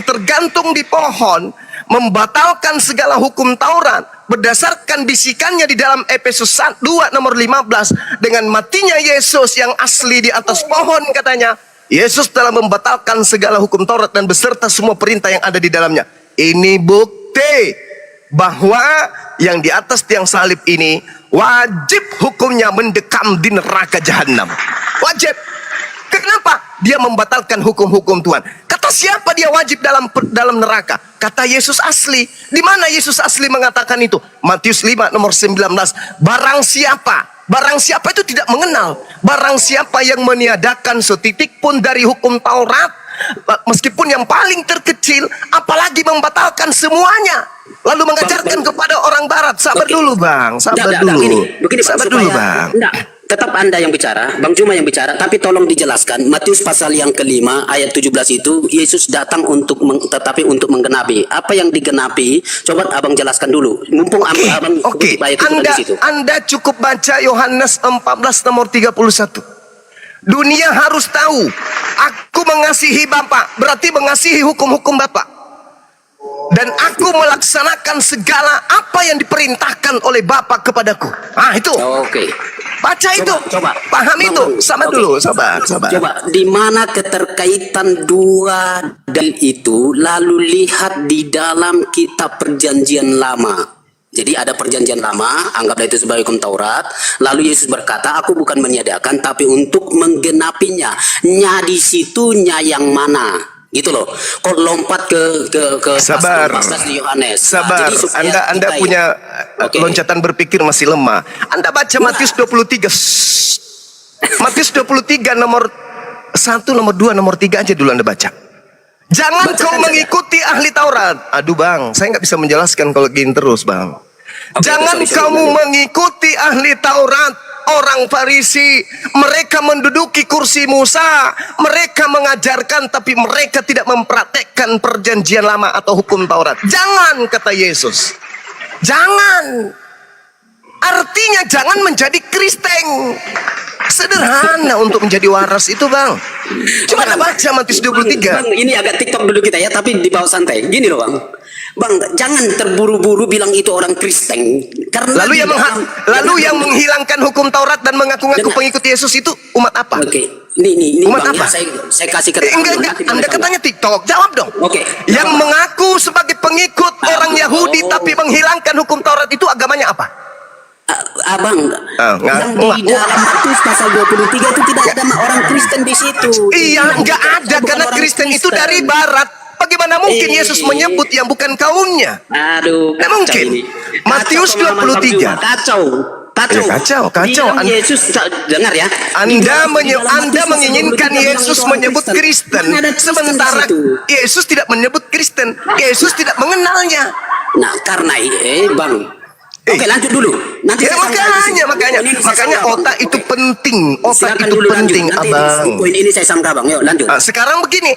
tergantung di pohon, membatalkan segala hukum Taurat berdasarkan bisikannya di dalam Efesus 2 nomor 15, dengan matinya Yesus yang asli di atas pohon, katanya Yesus telah membatalkan segala hukum Taurat dan beserta semua perintah yang ada di dalamnya. Ini bukti bahwa yang di atas tiang salib ini wajib hukumnya mendekam di neraka jahanam. Wajib. Kenapa? Dia membatalkan hukum-hukum Tuhan. Kata siapa dia wajib dalam neraka? Kata Yesus asli. Di mana Yesus asli mengatakan itu? Matius 5 nomor 19. Barang siapa itu tidak mengenal. Barang siapa yang meniadakan setitik pun dari hukum Taurat, meskipun yang paling terkecil, apalagi membatalkan semuanya, lalu mengajarkan kepada orang Barat. Sabar dulu bang, sabar dulu. Sabar dulu bang. Tetap Anda yang bicara, Bang Juma yang bicara, tapi tolong dijelaskan. Matius pasal yang kelima ayat 17 itu Yesus datang untuk tetapi untuk menggenapi. Apa yang digenapi? Coba Abang jelaskan dulu. Mumpung Abang ayat itu di situ. Anda cukup baca Yohanes 14 nomor 31. Dunia harus tahu aku mengasihi Bapa, berarti mengasihi hukum-hukum Bapa. Dan aku melaksanakan segala apa yang diperintahkan oleh Bapa kepadaku. Itu. Oke. Baca itu. Coba. Paham itu. Sabar dulu, sabar. Coba, di mana keterkaitan dua dalil itu? Lalu lihat di dalam kitab Perjanjian Lama. Jadi ada Perjanjian Lama, anggaplah itu sebagai hukum Taurat. Lalu Yesus berkata, aku bukan menyediakan, tapi untuk menggenapinya. Nya di situnya yang mana? Gitu loh. Kok lompat ke sabar. pasal di Yohanes. Sabar. Nah, Anda punya loncatan berpikir masih lemah. Anda baca Matius 23. Matius 23 nomor 1, nomor 2, nomor 3 aja dulu Anda baca. Jangan kau mengikuti ahli Taurat. Aduh bang, saya nggak bisa menjelaskan kalau gini terus bang. Jangan kamu mengikuti ahli Taurat, orang Farisi. Mereka menduduki kursi Musa, mereka mengajarkan, tapi mereka tidak mempraktekkan Perjanjian Lama atau hukum Taurat. Jangan, kata Yesus. Jangan. Artinya jangan menjadi Kristen. Sederhana untuk menjadi waras itu bang. Coba Anda baca Matius 23. Bang, ini agak TikTok dulu kita ya, tapi di bawah santai. Gini loh bang. Bang, jangan terburu-buru bilang itu orang Kristen. Karena lalu yang menghilangkan hukum Taurat dan mengaku-ngaku pengikut Yesus itu umat apa? Oke. Ini umat bang, apa? Ya, saya kasih keterangan. Enggak. Anda katanya TikTok. Jawab dong. Oke. Yang mengaku sebagai pengikut orang Yahudi tapi menghilangkan hukum Taurat itu agamanya apa? Abang, yang di dalam Matius pasal 23 itu tidak ada orang Kristen di situ. Iya, enggak ada karena Kristen itu dari Barat. Bagaimana mungkin Yesus menyebut yang bukan kaumnya? Aduh, tidak mungkin. Matius 23. Kacau. Yesus dengar ya. Anda menginginkan Yesus menyebut Kristen, sementara Yesus tidak menyebut Kristen. Yesus tidak mengenalnya. Nah, karena Bang. Oke, lanjut dulu. Nanti makanya otak itu penting. Otak itu penting, Abang. Poin ini saya sangka, Bang. Yuk, lanjut. Sekarang begini.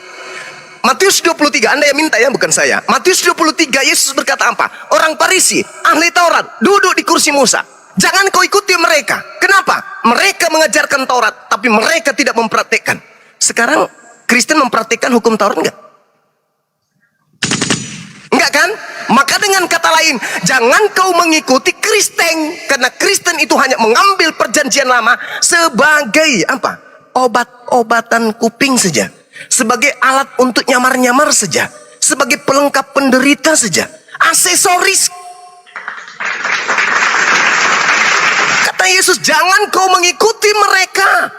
Matius 23, Anda yang minta ya, bukan saya. Matius 23, Yesus berkata apa? Orang Farisi, ahli Taurat, duduk di kursi Musa. Jangan kau ikuti mereka. Kenapa? Mereka mengajarkan Taurat, tapi mereka tidak mempraktekkan. Sekarang Kristen mempraktekkan hukum Taurat enggak? Enggak kan? Maka dengan kata lain, jangan kau mengikuti Kristen, karena Kristen itu hanya mengambil Perjanjian Lama sebagai apa? Obat-obatan kuping saja, sebagai alat untuk nyamar-nyamar saja, sebagai pelengkap penderita saja, aksesoris. Kata Yesus, jangan kau mengikuti mereka.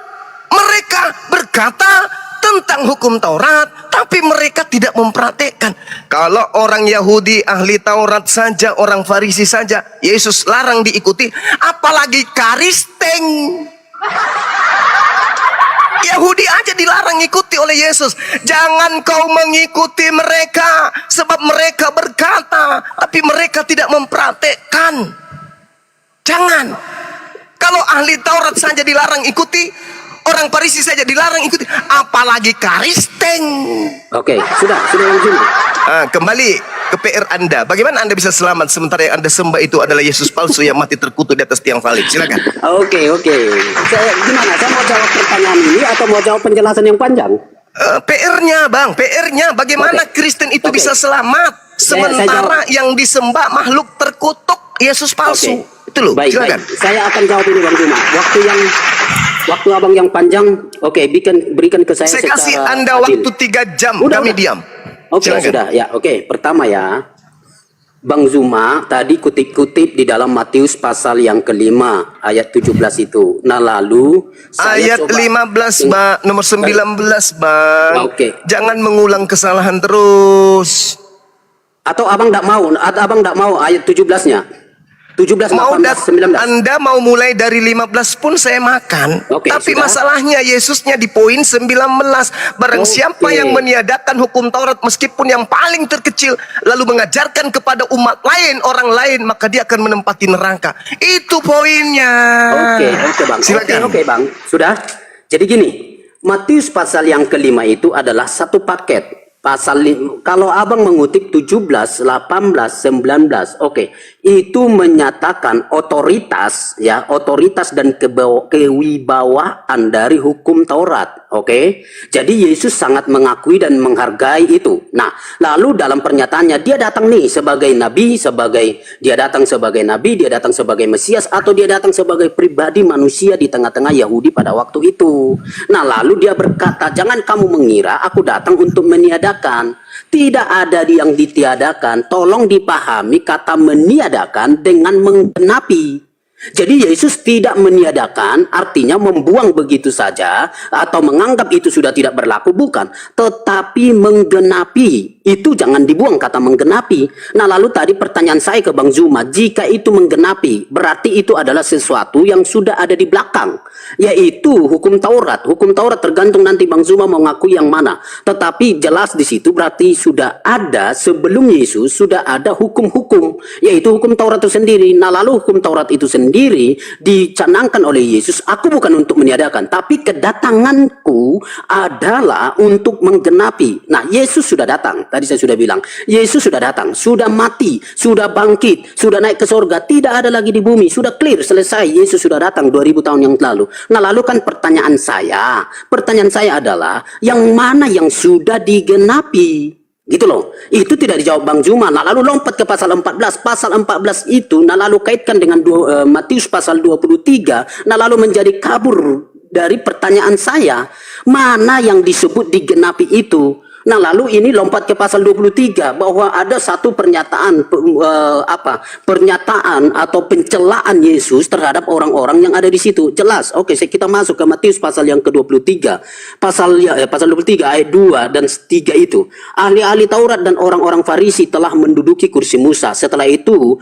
Mereka berkata tentang hukum Taurat, tapi mereka tidak mempraktekkan. Kalau orang Yahudi ahli Taurat saja, orang Farisi saja Yesus larang diikuti, apalagi Kristen. Yahudi aja dilarang ikuti oleh Yesus. Jangan kau mengikuti mereka, sebab mereka berkata tapi mereka tidak mempraktekkan. Jangan. Kalau ahli Taurat saja dilarang ikuti, orang Farisi saja dilarang ikuti, apalagi Kristen. Oke, sudah langsung. Kembali ke PR Anda. Bagaimana Anda bisa selamat sementara yang Anda sembah itu adalah Yesus palsu yang mati terkutuk di atas tiang salib? Silakan. Oke. Saya gimana? Saya mau jawab pertanyaan ini atau mau jawab penjelasan yang panjang? PR-nya, Bang. PR-nya bagaimana Kristen itu bisa selamat sementara yang disembah makhluk terkutuk Yesus palsu. Itu loh. Baik. Silakan. Saya akan jawab ini Bang Juma. Waktu abang yang panjang, berikan ke saya. Saya kasih secara Anda adil. waktu 3 jam, kami diam. Oke, sudah. Ya, oke. Pertama ya, Bang Zuma tadi kutip-kutip di dalam Matius pasal yang kelima ayat 17 itu. Nah lalu saya ayat coba 15 Bang, nomor 19 Bang. Oke. Jangan mengulang kesalahan terus. Atau abang tidak mau ayat 17-nya. 17, Mau 18, 19. Anda mau mulai dari 15 pun saya makan. Oke, tapi sudah. masalahnya Yesusnya di poin 19. Barang siapa yang meniadakan hukum Taurat meskipun yang paling terkecil lalu mengajarkan kepada umat lain, orang lain, maka dia akan menempati neraka. Itu poinnya. Oke Bang. Silakan. Oke Bang. Sudah. Jadi gini, Matius pasal yang kelima itu adalah satu paket. Kalau abang mengutip 17, 18, 19, oke, itu menyatakan otoritas dan kewibawaan dari hukum Taurat, oke. Jadi Yesus sangat mengakui dan menghargai itu. Nah, lalu dalam pernyataannya dia datang nih sebagai nabi, dia datang sebagai Mesias, atau dia datang sebagai pribadi manusia di tengah-tengah Yahudi pada waktu itu. Nah, lalu dia berkata, jangan kamu mengira aku datang untuk meniadakan. Tidak ada yang ditiadakan. Tolong dipahami kata meniadakan dengan menggenapi. Jadi Yesus tidak meniadakan artinya membuang begitu saja atau menganggap itu sudah tidak berlaku, bukan, tetapi menggenapi. Itu jangan dibuang kata menggenapi. Nah lalu tadi pertanyaan saya ke Bang Zuma, jika itu menggenapi berarti itu adalah sesuatu yang sudah ada di belakang, yaitu hukum Taurat. Hukum Taurat tergantung nanti Bang Zuma mau ngaku yang mana, tetapi jelas di situ berarti sudah ada sebelum Yesus, sudah ada hukum-hukum, yaitu hukum Taurat itu sendiri. Nah lalu hukum Taurat itu sendiri dicanangkan oleh Yesus, aku bukan untuk meniadakan, tapi kedatanganku adalah untuk menggenapi. Nah Yesus sudah datang, tadi saya sudah bilang, Yesus sudah datang, sudah mati, sudah bangkit, sudah naik ke surga, tidak ada lagi di bumi, sudah clear, selesai. Yesus sudah datang 2000 tahun yang lalu. Nah lalu kan pertanyaan saya adalah yang mana yang sudah digenapi? Gitu loh. Itu tidak dijawab Bang Zuma. Nah lalu lompat ke pasal 14. Pasal 14 itu nah lalu kaitkan dengan Matius pasal 23. Nah lalu menjadi kabur dari pertanyaan saya. Mana yang disebut digenapi itu? Nah lalu ini lompat ke pasal 23 bahwa ada satu pernyataan pernyataan atau pencelaan Yesus terhadap orang-orang yang ada di situ. Jelas. Oke, kita masuk ke Matius pasal yang ke-23. Pasal 23 ayat 2 dan 3 itu. Ahli-ahli Taurat dan orang-orang Farisi telah menduduki kursi Musa. Setelah itu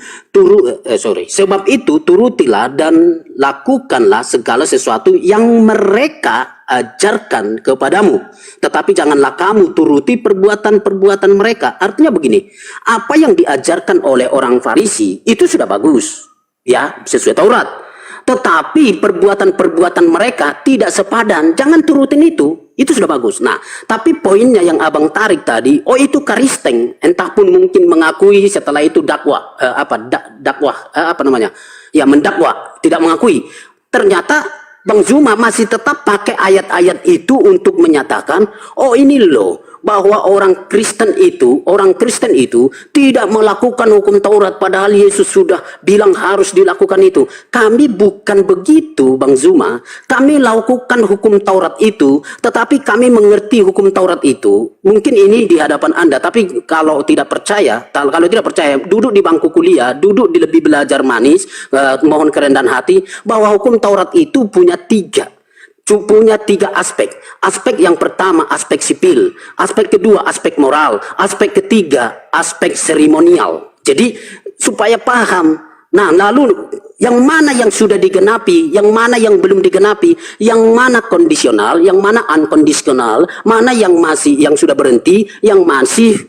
sebab itu turutilah dan lakukanlah segala sesuatu yang mereka ajarkan kepadamu, tetapi janganlah kamu turuti perbuatan-perbuatan mereka. Artinya begini, apa yang diajarkan oleh orang Farisi itu sudah bagus, ya, sesuai Taurat. Tetapi perbuatan-perbuatan mereka tidak sepadan, jangan turutin itu sudah bagus. Nah, tapi poinnya yang abang tarik tadi, itu Kristen, entah pun mungkin mengakui setelah itu mendakwa, tidak mengakui. Ternyata Bang Zuma masih tetap pakai ayat-ayat itu untuk menyatakan, ini loh, bahwa orang Kristen itu tidak melakukan hukum Taurat padahal Yesus sudah bilang harus dilakukan itu. Kami bukan begitu Bang Zuma. Kami lakukan hukum Taurat itu, tetapi kami mengerti hukum Taurat itu. Mungkin ini di hadapan Anda, tapi kalau tidak percaya, duduk di bangku kuliah, duduk di lebih belajar manis, mohon kerendahan hati, bahwa hukum Taurat itu punya tiga punya 3 aspek. Aspek yang pertama aspek sipil, aspek kedua aspek moral, aspek ketiga aspek seremonial. Jadi supaya paham. Nah, lalu yang mana yang sudah digenapi, yang mana yang belum digenapi, yang mana kondisional, yang mana unkondisional, mana yang masih, yang sudah berhenti, yang masih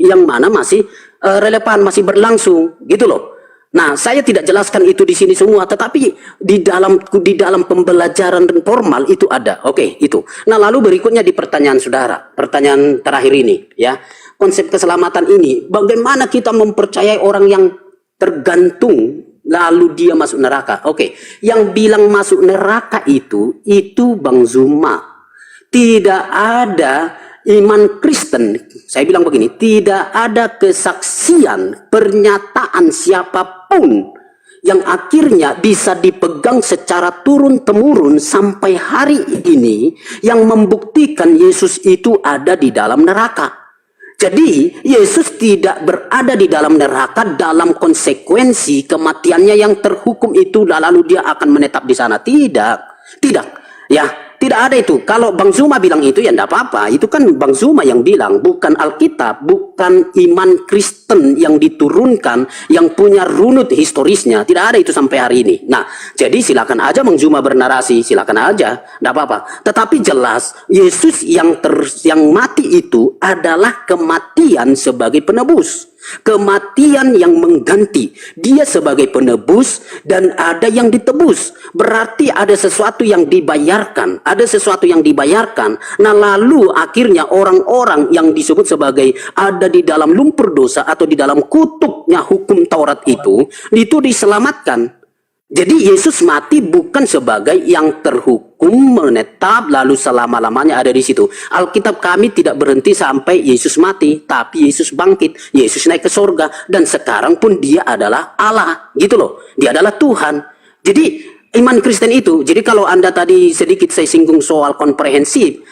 yang mana masih relevan, masih berlangsung, gitu loh. Nah, saya tidak jelaskan itu di sini semua, tetapi di dalam pembelajaran formal itu ada. Oke, itu. Nah, lalu berikutnya di pertanyaan saudara, pertanyaan terakhir ini, ya, konsep keselamatan ini, bagaimana kita mempercayai orang yang tergantung lalu dia masuk neraka? Oke, yang bilang masuk neraka itu Bang Zuma. Tidak ada iman Kristen, saya bilang begini, tidak ada kesaksian, pernyataan siapapun yang akhirnya bisa dipegang secara turun-temurun sampai hari ini yang membuktikan Yesus itu ada di dalam neraka. Jadi Yesus tidak berada di dalam neraka dalam konsekuensi kematiannya yang terhukum itu lalu dia akan menetap di sana. Tidak, ya. Tidak ada itu. Kalau Bang Zuma bilang itu ya tidak apa-apa. Itu kan Bang Zuma yang bilang, bukan Alkitab, bukan iman Kristen yang diturunkan, yang punya runut historisnya. Tidak ada itu sampai hari ini. Nah, jadi silakan aja Bang Zuma bernarasi, silakan aja, tidak apa-apa. Tetapi jelas Yesus yang mati itu adalah kematian sebagai penebus. Kematian yang mengganti dia sebagai penebus, dan ada yang ditebus, berarti ada sesuatu yang dibayarkan, nah lalu akhirnya orang-orang yang disebut sebagai ada di dalam lumpur dosa atau di dalam kutubnya hukum Taurat itu diselamatkan. Jadi Yesus mati bukan sebagai yang terhukum menetap lalu selama-lamanya ada di situ. Alkitab kami tidak berhenti sampai Yesus mati, tapi Yesus bangkit, Yesus naik ke surga, dan sekarang pun dia adalah Allah, gitu loh. Dia adalah Tuhan. Jadi iman Kristen itu, jadi kalau Anda tadi sedikit saya singgung soal komprehensif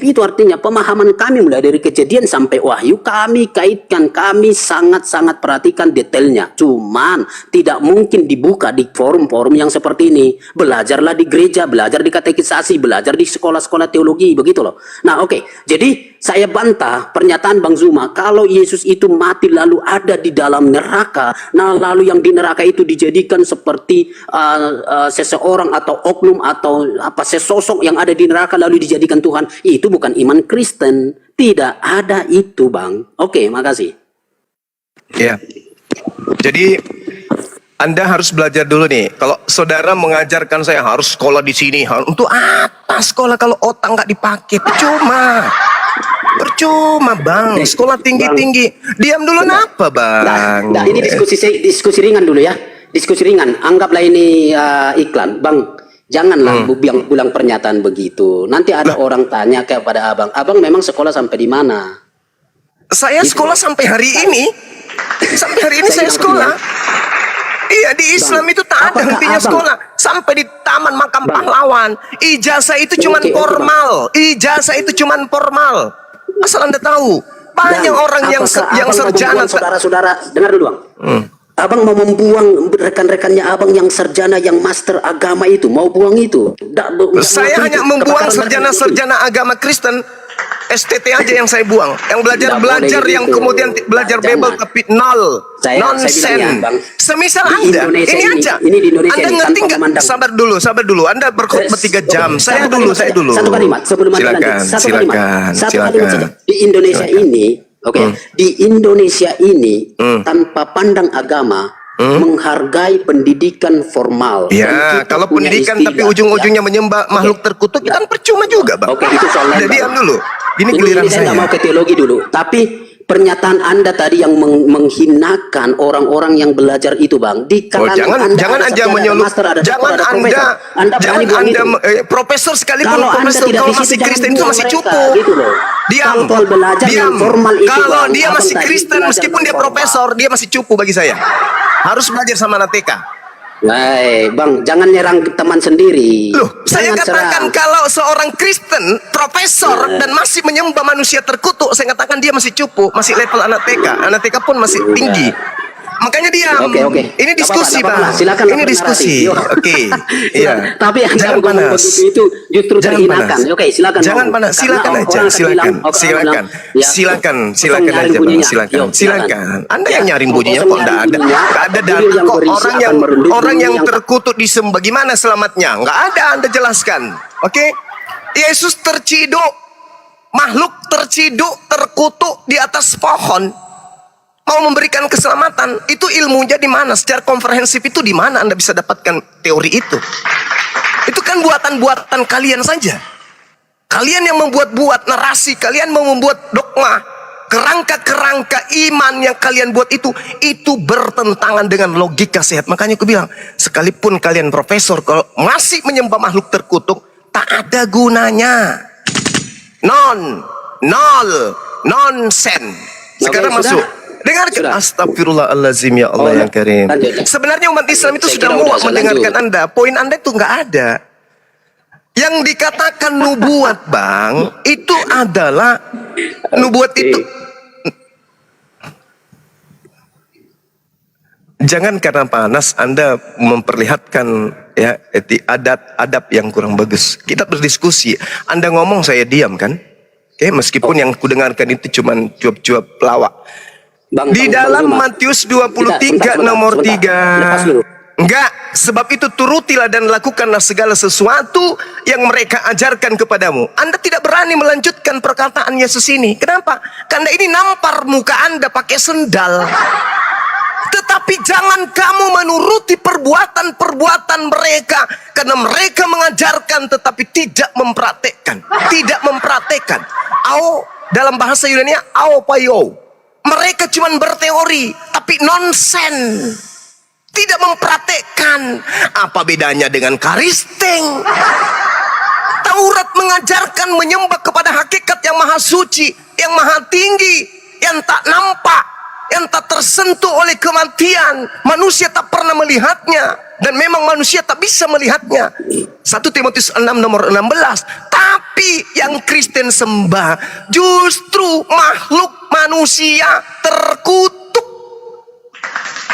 itu artinya pemahaman kami mulai dari Kejadian sampai Wahyu, kami kaitkan, kami sangat-sangat perhatikan detailnya. Cuman tidak mungkin dibuka di forum-forum yang seperti ini. Belajarlah di gereja, belajar di katekisasi, belajar di sekolah-sekolah teologi, begitu loh. Nah, oke. Jadi saya bantah pernyataan Bang Zuma, kalau Yesus itu mati lalu ada di dalam neraka, nah lalu yang di neraka itu dijadikan seperti seseorang atau oknum atau sesosok yang ada di neraka lalu dijadikan Tuhan, itu bukan iman Kristen. Tidak ada itu, Bang. Oke, makasih. Ya. Jadi Anda harus belajar dulu nih. Kalau saudara mengajarkan saya harus sekolah di sini, untuk apa sekolah kalau otak nggak dipakai? Percuma Bang, sekolah tinggi-tinggi. Diam dulu kenapa Bang? Nah, ini diskusi ringan dulu ya. Diskusi ringan, anggaplah ini iklan. Bang, janganlah bilang pernyataan begitu. Nanti ada orang tanya kepada Abang memang sekolah sampai di mana? Saya gitu. Sekolah sampai hari ini. Sampai hari ini saya sekolah. Iya, di Islam itu tak ada hentinya sekolah. Sampai di Taman Makam Pahlawan. Ijazah itu cuman formal. Ijazah itu cuman formal. Asal Anda tahu, banyak orang yang sarjana. Saudara-saudara, dengar dulu Bang. Abang mau membuang rekan-rekannya Abang yang sarjana, yang master agama itu, mau buang itu. Saya hanya membuang sarjana agama Kristen. STT aja yang saya buang. Yang belajar yang gitu. Kemudian belajar Bible tapi nonsen. Semisal Anda, ini aja. Ini di Indonesia Anda ngerti nggak? Sabar dulu. Anda berkhutbah 3 jam. Saya dulu. Satu kalimat sebelum Anda lanjut. Satu kalimat saja. Di Indonesia ini, di Indonesia ini tanpa pandang agama, menghargai pendidikan formal. Ya, kalau pendidikan tapi ujung-ujungnya menyembah makhluk terkutuk, kan percuma juga, Bang. Oke, itu soal lain. Diam dulu. Ini giliran saya nggak mau ke teologi dulu, tapi pernyataan Anda tadi yang menghinakan orang-orang yang belajar itu, Bang. Di kalangan jangan Anda menyulut. Jangan Anda profesor sekalipun, profesor kalau masih Kristen itu masih cupu. Gitu loh. Diam. Kalau dia masih Kristen meskipun dia profesor, dia masih cupu bagi saya. Harus belajar sama Nateka. Baik, Bang, jangan nyerang teman sendiri. Loh, saya katakan kalau seorang Kristen, profesor dan masih menyembah manusia terkutuk, saya katakan dia masih cupu, masih level anak TK. Anak TK pun masih tinggi. Makanya diam. Oke. Ini diskusi, Gak apa-apa, Bang. silakan Ini diskusi. Oke. Iya. Tapi Anda Jangan panas. itu justru Jangan terhinakan. panas. Oke, silakan. Jangan Bang. panas. Karena Silakan orang aja. akan Silakan. bilang, Silakan. ya, Silakan. potong Silakan nyaring aja, Bang. bunyinya. Silakan. Yuk, Silakan. Anda Ya, yang nyaring bunyinya potong kok enggak nyaring ada. bunyinya, Enggak ada bunyi data yang kok. berisi Orang akan yang merunduk, terkutuk disembah gimana selamatnya? Enggak ada, Anda jelaskan. Oke? Yesus terciduk, makhluk terciduk, terkutuk di atas pohon. Mau memberikan keselamatan, itu ilmunya di mana? Secara komprehensif itu di mana Anda bisa dapatkan teori itu? Itu kan buatan-buatan kalian saja. Kalian yang membuat-buat narasi, kalian mau membuat dogma, kerangka-kerangka iman yang kalian buat itu bertentangan dengan logika sehat. Makanya aku bilang, sekalipun kalian profesor, kalau masih menyembah makhluk terkutuk, tak ada gunanya. Nonsen. Sekarang Oke, masuk. sudah. Dengarkan, astagfirullahaladzim ya Allah yang karim. Lanjut. Sebenarnya umat Islam itu Saya sudah kira muak udah, mendengarkan lanjut. Anda. Poin Anda itu nggak ada. Yang dikatakan nubuat, Bang, itu adalah nubuat itu. Jangan karena panas Anda memperlihatkan ya adab yang kurang bagus. Kita berdiskusi. Anda ngomong saya diam kan? Oke, meskipun yang kudengarkan itu cuman cuap-cuap pelawak. Di dalam Matius 23 nomor 3. Lepas dulu. Enggak, sebab itu turutilah dan lakukanlah segala sesuatu yang mereka ajarkan kepadamu. Anda tidak berani melanjutkan perkataan Yesus ini. Kenapa? Karena ini nampar muka Anda pakai sendal. Tetapi jangan kamu menuruti perbuatan-perbuatan mereka. Karena mereka mengajarkan tetapi tidak mempraktekkan. Tidak mempraktekkan. Dalam bahasa Yunani, payo. Mereka cuma berteori, tapi nonsen. Tidak mempraktekkan. Apa bedanya dengan Kristen? Taurat mengajarkan menyembah kepada hakikat yang maha suci, yang maha tinggi, yang tak nampak, yang tak tersentuh oleh kematian. Manusia tak pernah melihatnya, dan memang manusia tak bisa melihatnya. 1 Timotius 6 nomor 16. Tapi yang Kristen sembah justru makhluk manusia terkutuk.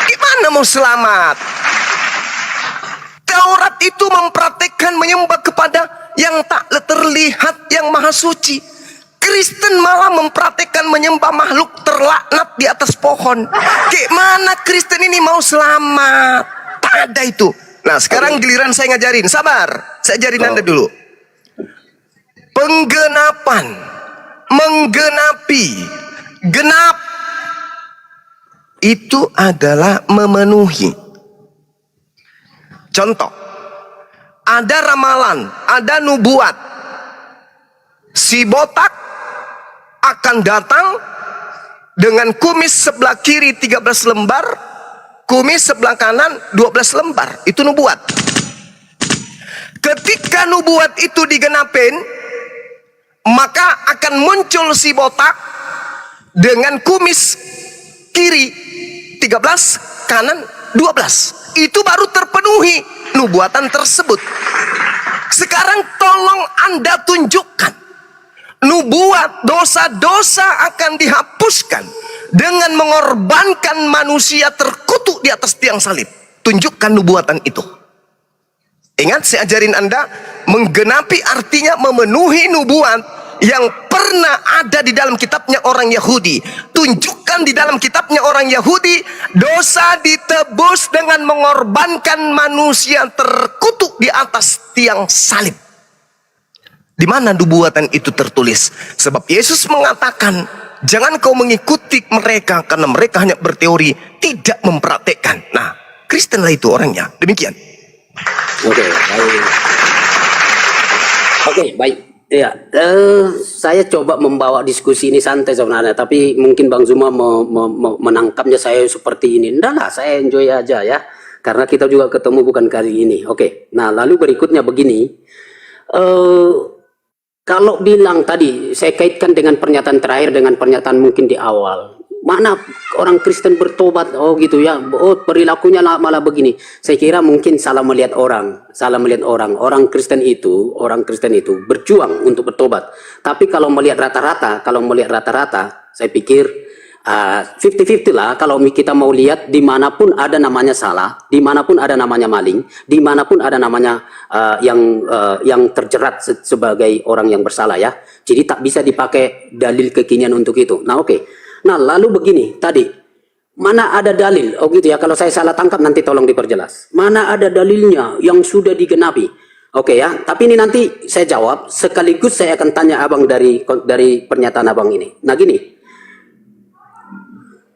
Gimana mau selamat? Taurat itu mempraktekkan menyembah kepada yang tak terlihat, yang maha suci. Kristen malah mempraktekkan menyembah makhluk terlaknat di atas pohon. Gimana Kristen ini mau selamat? Tak ada itu. Nah, sekarang giliran saya ngajarin. Sabar, saya ajarin Anda dulu. Penggenapan, menggenapi, genap itu adalah memenuhi. Contoh, ada ramalan, ada nubuat. Si botak akan datang dengan kumis sebelah kiri 13 lembar, kumis sebelah kanan 12 lembar. Itu nubuat. Ketika nubuat itu digenapin, maka akan muncul si botak dengan kumis kiri 13, kanan 12. Itu baru terpenuhi nubuatan tersebut. Sekarang tolong Anda tunjukkan nubuat dosa-dosa akan dihapuskan dengan mengorbankan manusia terkutuk di atas tiang salib. Tunjukkan nubuatan itu. Ingat, saya ajarin Anda, menggenapi artinya memenuhi nubuat yang pernah ada di dalam kitabnya orang Yahudi. Tunjukkan di dalam kitabnya orang Yahudi, dosa ditebus dengan mengorbankan manusia terkutuk di atas tiang salib. Di mana nubuatan itu tertulis? Sebab Yesus mengatakan, jangan kau mengikuti mereka karena mereka hanya berteori, tidak mempraktekkan. Nah, Kristenlah itu orangnya. Demikian. Oke, baik. Oke, baik. Ya, saya coba membawa diskusi ini santai sebenarnya, tapi mungkin Bang Zuma menangkapnya saya seperti ini. Enggak lah, saya enjoy aja ya, karena kita juga ketemu bukan kali ini. Oke, nah lalu berikutnya begini, kalau bilang tadi, saya kaitkan dengan pernyataan terakhir dengan pernyataan mungkin di awal. Mana orang Kristen bertobat, oh gitu ya, oh perilakunya malah begini. Saya kira mungkin salah melihat orang, orang Kristen itu berjuang untuk bertobat. Tapi kalau melihat rata-rata, saya pikir 50-50 lah kalau kita mau lihat dimanapun ada namanya salah, dimanapun ada namanya maling, dimanapun ada namanya yang terjerat sebagai orang yang bersalah ya. Jadi tak bisa dipakai dalil kekinian untuk itu. Nah oke. Nah lalu begini tadi, mana ada dalil? Oh gitu ya, kalau saya salah tangkap nanti tolong diperjelas. Mana ada dalilnya yang sudah digenapi? Oke ya, tapi ini nanti saya jawab sekaligus saya akan tanya abang dari pernyataan abang ini. Nah gini.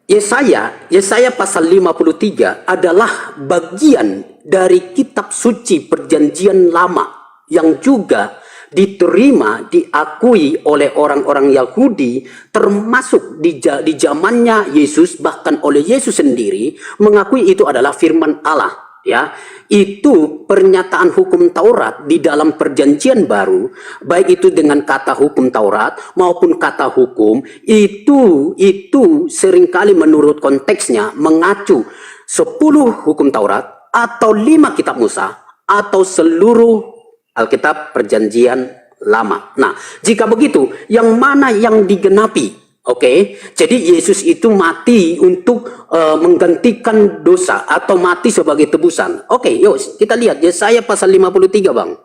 Yesaya pasal 53 adalah bagian dari kitab suci perjanjian lama yang juga diterima, diakui oleh orang-orang Yahudi, termasuk di zamannya Yesus, bahkan oleh Yesus sendiri mengakui itu adalah firman Allah. Ya, itu pernyataan hukum Taurat di dalam perjanjian baru, baik itu dengan kata hukum Taurat maupun kata hukum, itu seringkali menurut konteksnya mengacu 10 hukum Taurat atau 5 kitab Musa atau seluruh Alkitab perjanjian lama. Nah, jika begitu, yang mana yang digenapi? Oke, jadi Yesus itu mati untuk menggantikan dosa atau mati sebagai tebusan. Oke, yuk kita lihat Yesaya pasal 53, Bang.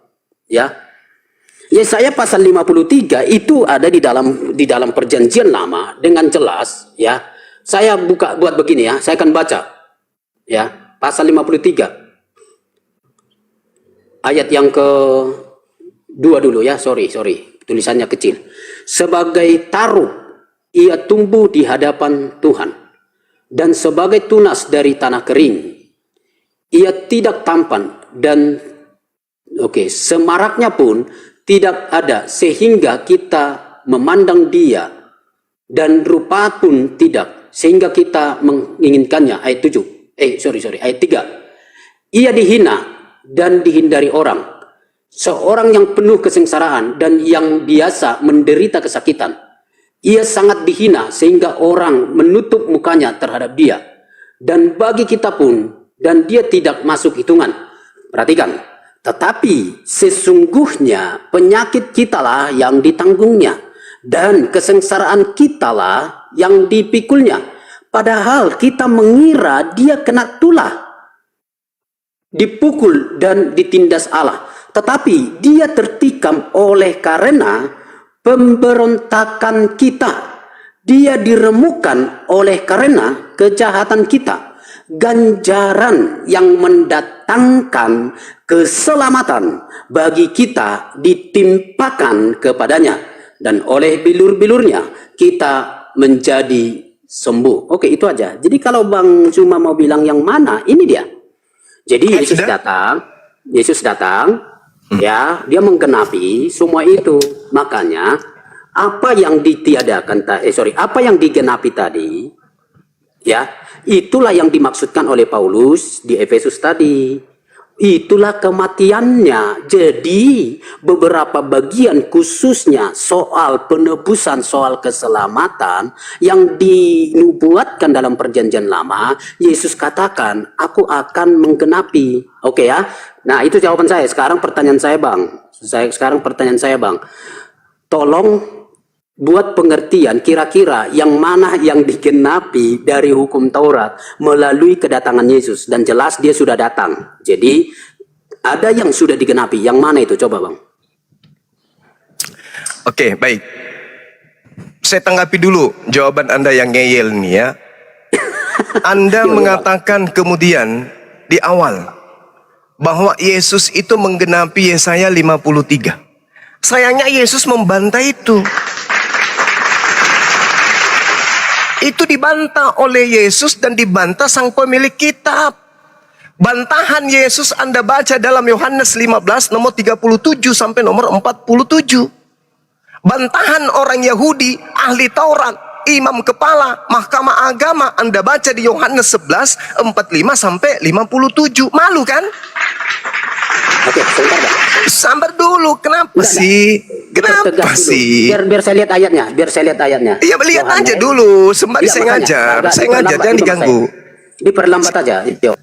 Ya. Yesaya pasal 53 itu ada di dalam perjanjian lama dengan jelas ya. Saya buat begini ya, saya akan baca. Ya, pasal 53. Ayat yang ke-2 dulu ya, sorry, tulisannya kecil. Sebagai taruk ia tumbuh di hadapan Tuhan, dan sebagai tunas dari tanah kering, ia tidak tampan dan semaraknya pun tidak ada sehingga kita memandang dia, dan rupa pun tidak sehingga kita menginginkannya. Ayat 3. Ia dihina dan dihindari orang, seorang yang penuh kesengsaraan dan yang biasa menderita kesakitan. Ia sangat dihina sehingga orang menutup mukanya terhadap dia. Dan bagi kita pun, dan dia tidak masuk hitungan. Perhatikan. Tetapi sesungguhnya penyakit kitalah yang ditanggungnya. Dan kesengsaraan kitalah yang dipikulnya. Padahal kita mengira dia kena tulah, dipukul dan ditindas Allah. Tetapi dia tertikam oleh karena pemberontakan kita, dia diremukkan oleh karena kejahatan kita. Ganjaran yang mendatangkan keselamatan bagi kita ditimpakan kepadanya, dan oleh bilur-bilurnya kita menjadi sembuh. Oke, itu aja. Jadi kalau Bang cuma mau bilang yang mana, ini dia. Jadi Yesus datang, ya, dia menggenapi semua itu. Makanya apa yang apa yang digenapi tadi, ya, itulah yang dimaksudkan oleh Paulus di Efesus tadi. Itulah kematiannya. Jadi beberapa bagian khususnya soal penebusan, soal keselamatan yang dinubuatkan dalam perjanjian lama, Yesus katakan, aku akan menggenapi. Oke ya. Nah, itu jawaban saya. Sekarang pertanyaan saya, Bang. Tolong buat pengertian kira-kira yang mana yang digenapi dari hukum Taurat melalui kedatangan Yesus. Dan jelas dia sudah datang. Jadi ada yang sudah digenapi. Yang mana itu? Coba, Bang. Oke, baik. Saya tanggapi dulu jawaban Anda yang ngeyel nih ya. Anda mengatakan kemudian di awal bahwa Yesus itu menggenapi Yesaya 53. Sayangnya Yesus membantah itu. Itu dibantah oleh Yesus dan dibantah sang pemilik kitab. Bantahan Yesus Anda baca dalam Yohanes 15 nomor 37 sampai nomor 47. Bantahan orang Yahudi, ahli Taurat, imam kepala, mahkamah agama, Anda baca di Yohanes 11 45 sampai 57. Malu kan? Oke, sebentar, Bang. Sabar dulu, kenapa sih? Kenapa sih? Biar saya lihat ayatnya, Iya, lihat aja dulu, sembari saya ngajar. Saya ngajar, jangan diganggu. Diperlambat aja. Yuk.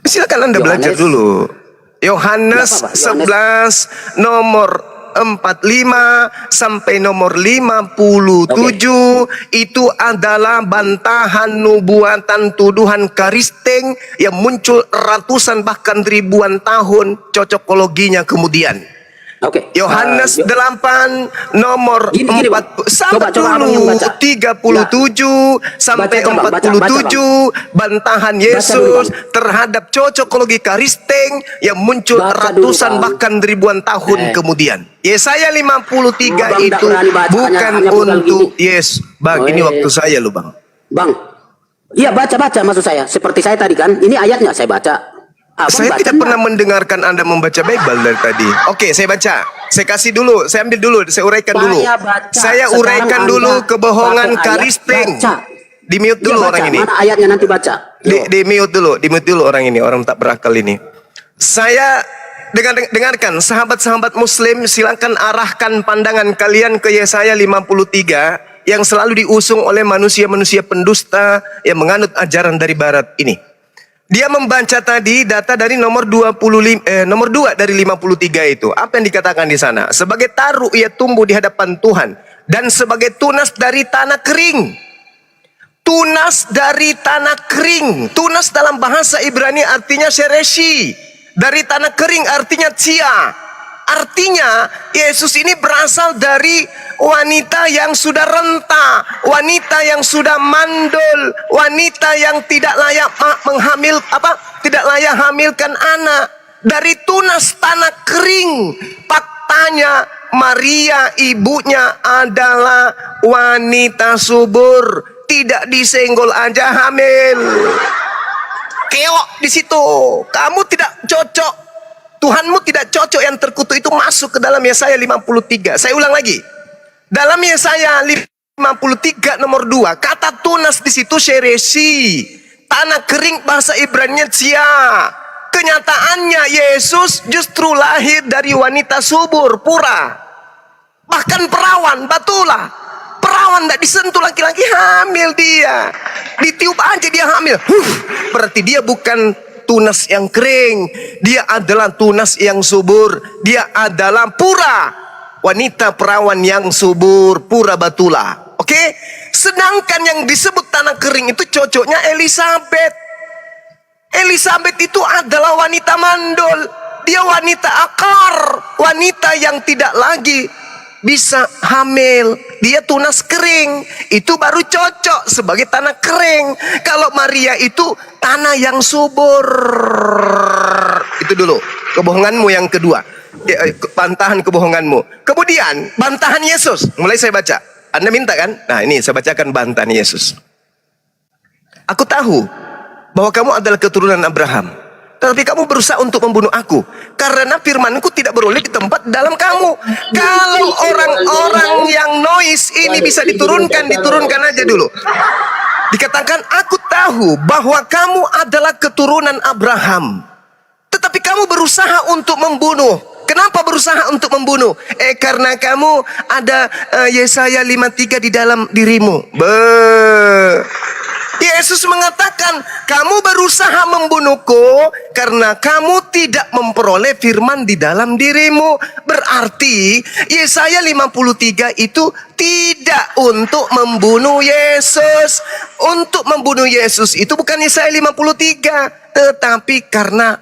Silakan Anda belajar dulu. Yohanes 11 nomor 45 sampai nomor 57 itu adalah bantahan nubuatan tuduhan Karisteng yang muncul ratusan bahkan ribuan tahun cocokologinya kemudian. Oke. Yohanes 8 nomor Gini, Bang. 4 sampai Coba abang yang baca. 37 sampai Baca, 47 bantahan Yesus terhadap cocokologi Karisteng yang muncul Baca dulu, ratusan Bang. bahkan ribuan tahun kemudian. Yesaya 53 Bang, itu tak berani baca, bukan hanya pegang untuk gini. Yes. Bang, Oh, ini iya. waktu saya loh, Bang. Bang. Iya, baca maksud saya. Seperti saya tadi kan. Ini ayatnya saya baca. Abang Saya baca tidak pernah mendengarkan Anda membaca Bible dari tadi. Oke, saya baca. Saya kasih dulu, saya ambil dulu, saya uraikan dulu. Saya baca. Saya Sekarang uraikan Anda dulu kebohongan pakai ayat, Karisteng. baca. Di mute dulu Iya, orang baca. ini. Mana ayatnya nanti baca. Di mute dulu orang ini, orang tak berakal ini. Saya dengarkan sahabat-sahabat muslim, silakan arahkan pandangan kalian ke Yesaya 53 yang selalu diusung oleh manusia-manusia pendusta yang menganut ajaran dari barat ini. Dia membaca tadi data dari nomor 2 dari 53 itu. Apa yang dikatakan di sana? Sebagai taru ia tumbuh di hadapan Tuhan dan sebagai tunas dari tanah kering. Tunas dari tanah kering. Tunas dalam bahasa Ibrani artinya shereshi. Dari tanah kering artinya cia. Artinya Yesus ini berasal dari wanita yang sudah renta, wanita yang sudah mandul, wanita yang tidak layak tidak layak hamilkan anak. Dari tunas tanah kering. Faktanya Maria ibunya adalah wanita subur, tidak disenggol aja hamil. Keok di situ. Kamu tidak cocok. Tuhanmu tidak cocok, yang terkutuk itu masuk ke dalam Yesaya 53. Saya ulang lagi. Dalam Yesaya 53 nomor 2, kata tunas di situ shereshi. Tanah kering bahasa Ibrani cia. Kenyataannya Yesus justru lahir dari wanita subur, pura. Bahkan perawan, batulah. Perawan tidak disentuh laki-laki, hamil dia. Ditiup aja dia hamil. Berarti dia bukan tunas yang kering, dia adalah tunas yang subur, dia adalah pura, wanita perawan yang subur, pura batula. Oke? Sedangkan yang disebut tanah kering itu cocoknya Elizabeth. Elizabeth itu adalah wanita mandul, dia wanita akar, wanita yang tidak lagi bisa hamil, dia tunas kering, itu baru cocok sebagai tanah kering. Kalau Maria itu tanah yang subur. Itu dulu kebohonganmu yang kedua, bantahan kebohonganmu. Kemudian bantahan Yesus, mulai saya baca. Anda minta kan? Nah ini saya bacakan bantahan Yesus. Aku tahu bahwa kamu adalah keturunan Abraham, tetapi kamu berusaha untuk membunuh aku, karena firmanku tidak beroleh di tempat dalam kamu. Kalau orang-orang yang noise ini bisa diturunkan aja dulu. Dikatakan, aku tahu bahwa kamu adalah keturunan Abraham, tetapi kamu berusaha untuk membunuh. Kenapa berusaha untuk membunuh? Karena kamu ada Yesaya 53 di dalam dirimu. Yesus mengatakan, kamu berusaha membunuhku karena kamu tidak memperoleh firman di dalam dirimu. Berarti Yesaya 53 itu tidak untuk membunuh Yesus. Untuk membunuh Yesus itu bukan Yesaya 53, tetapi karena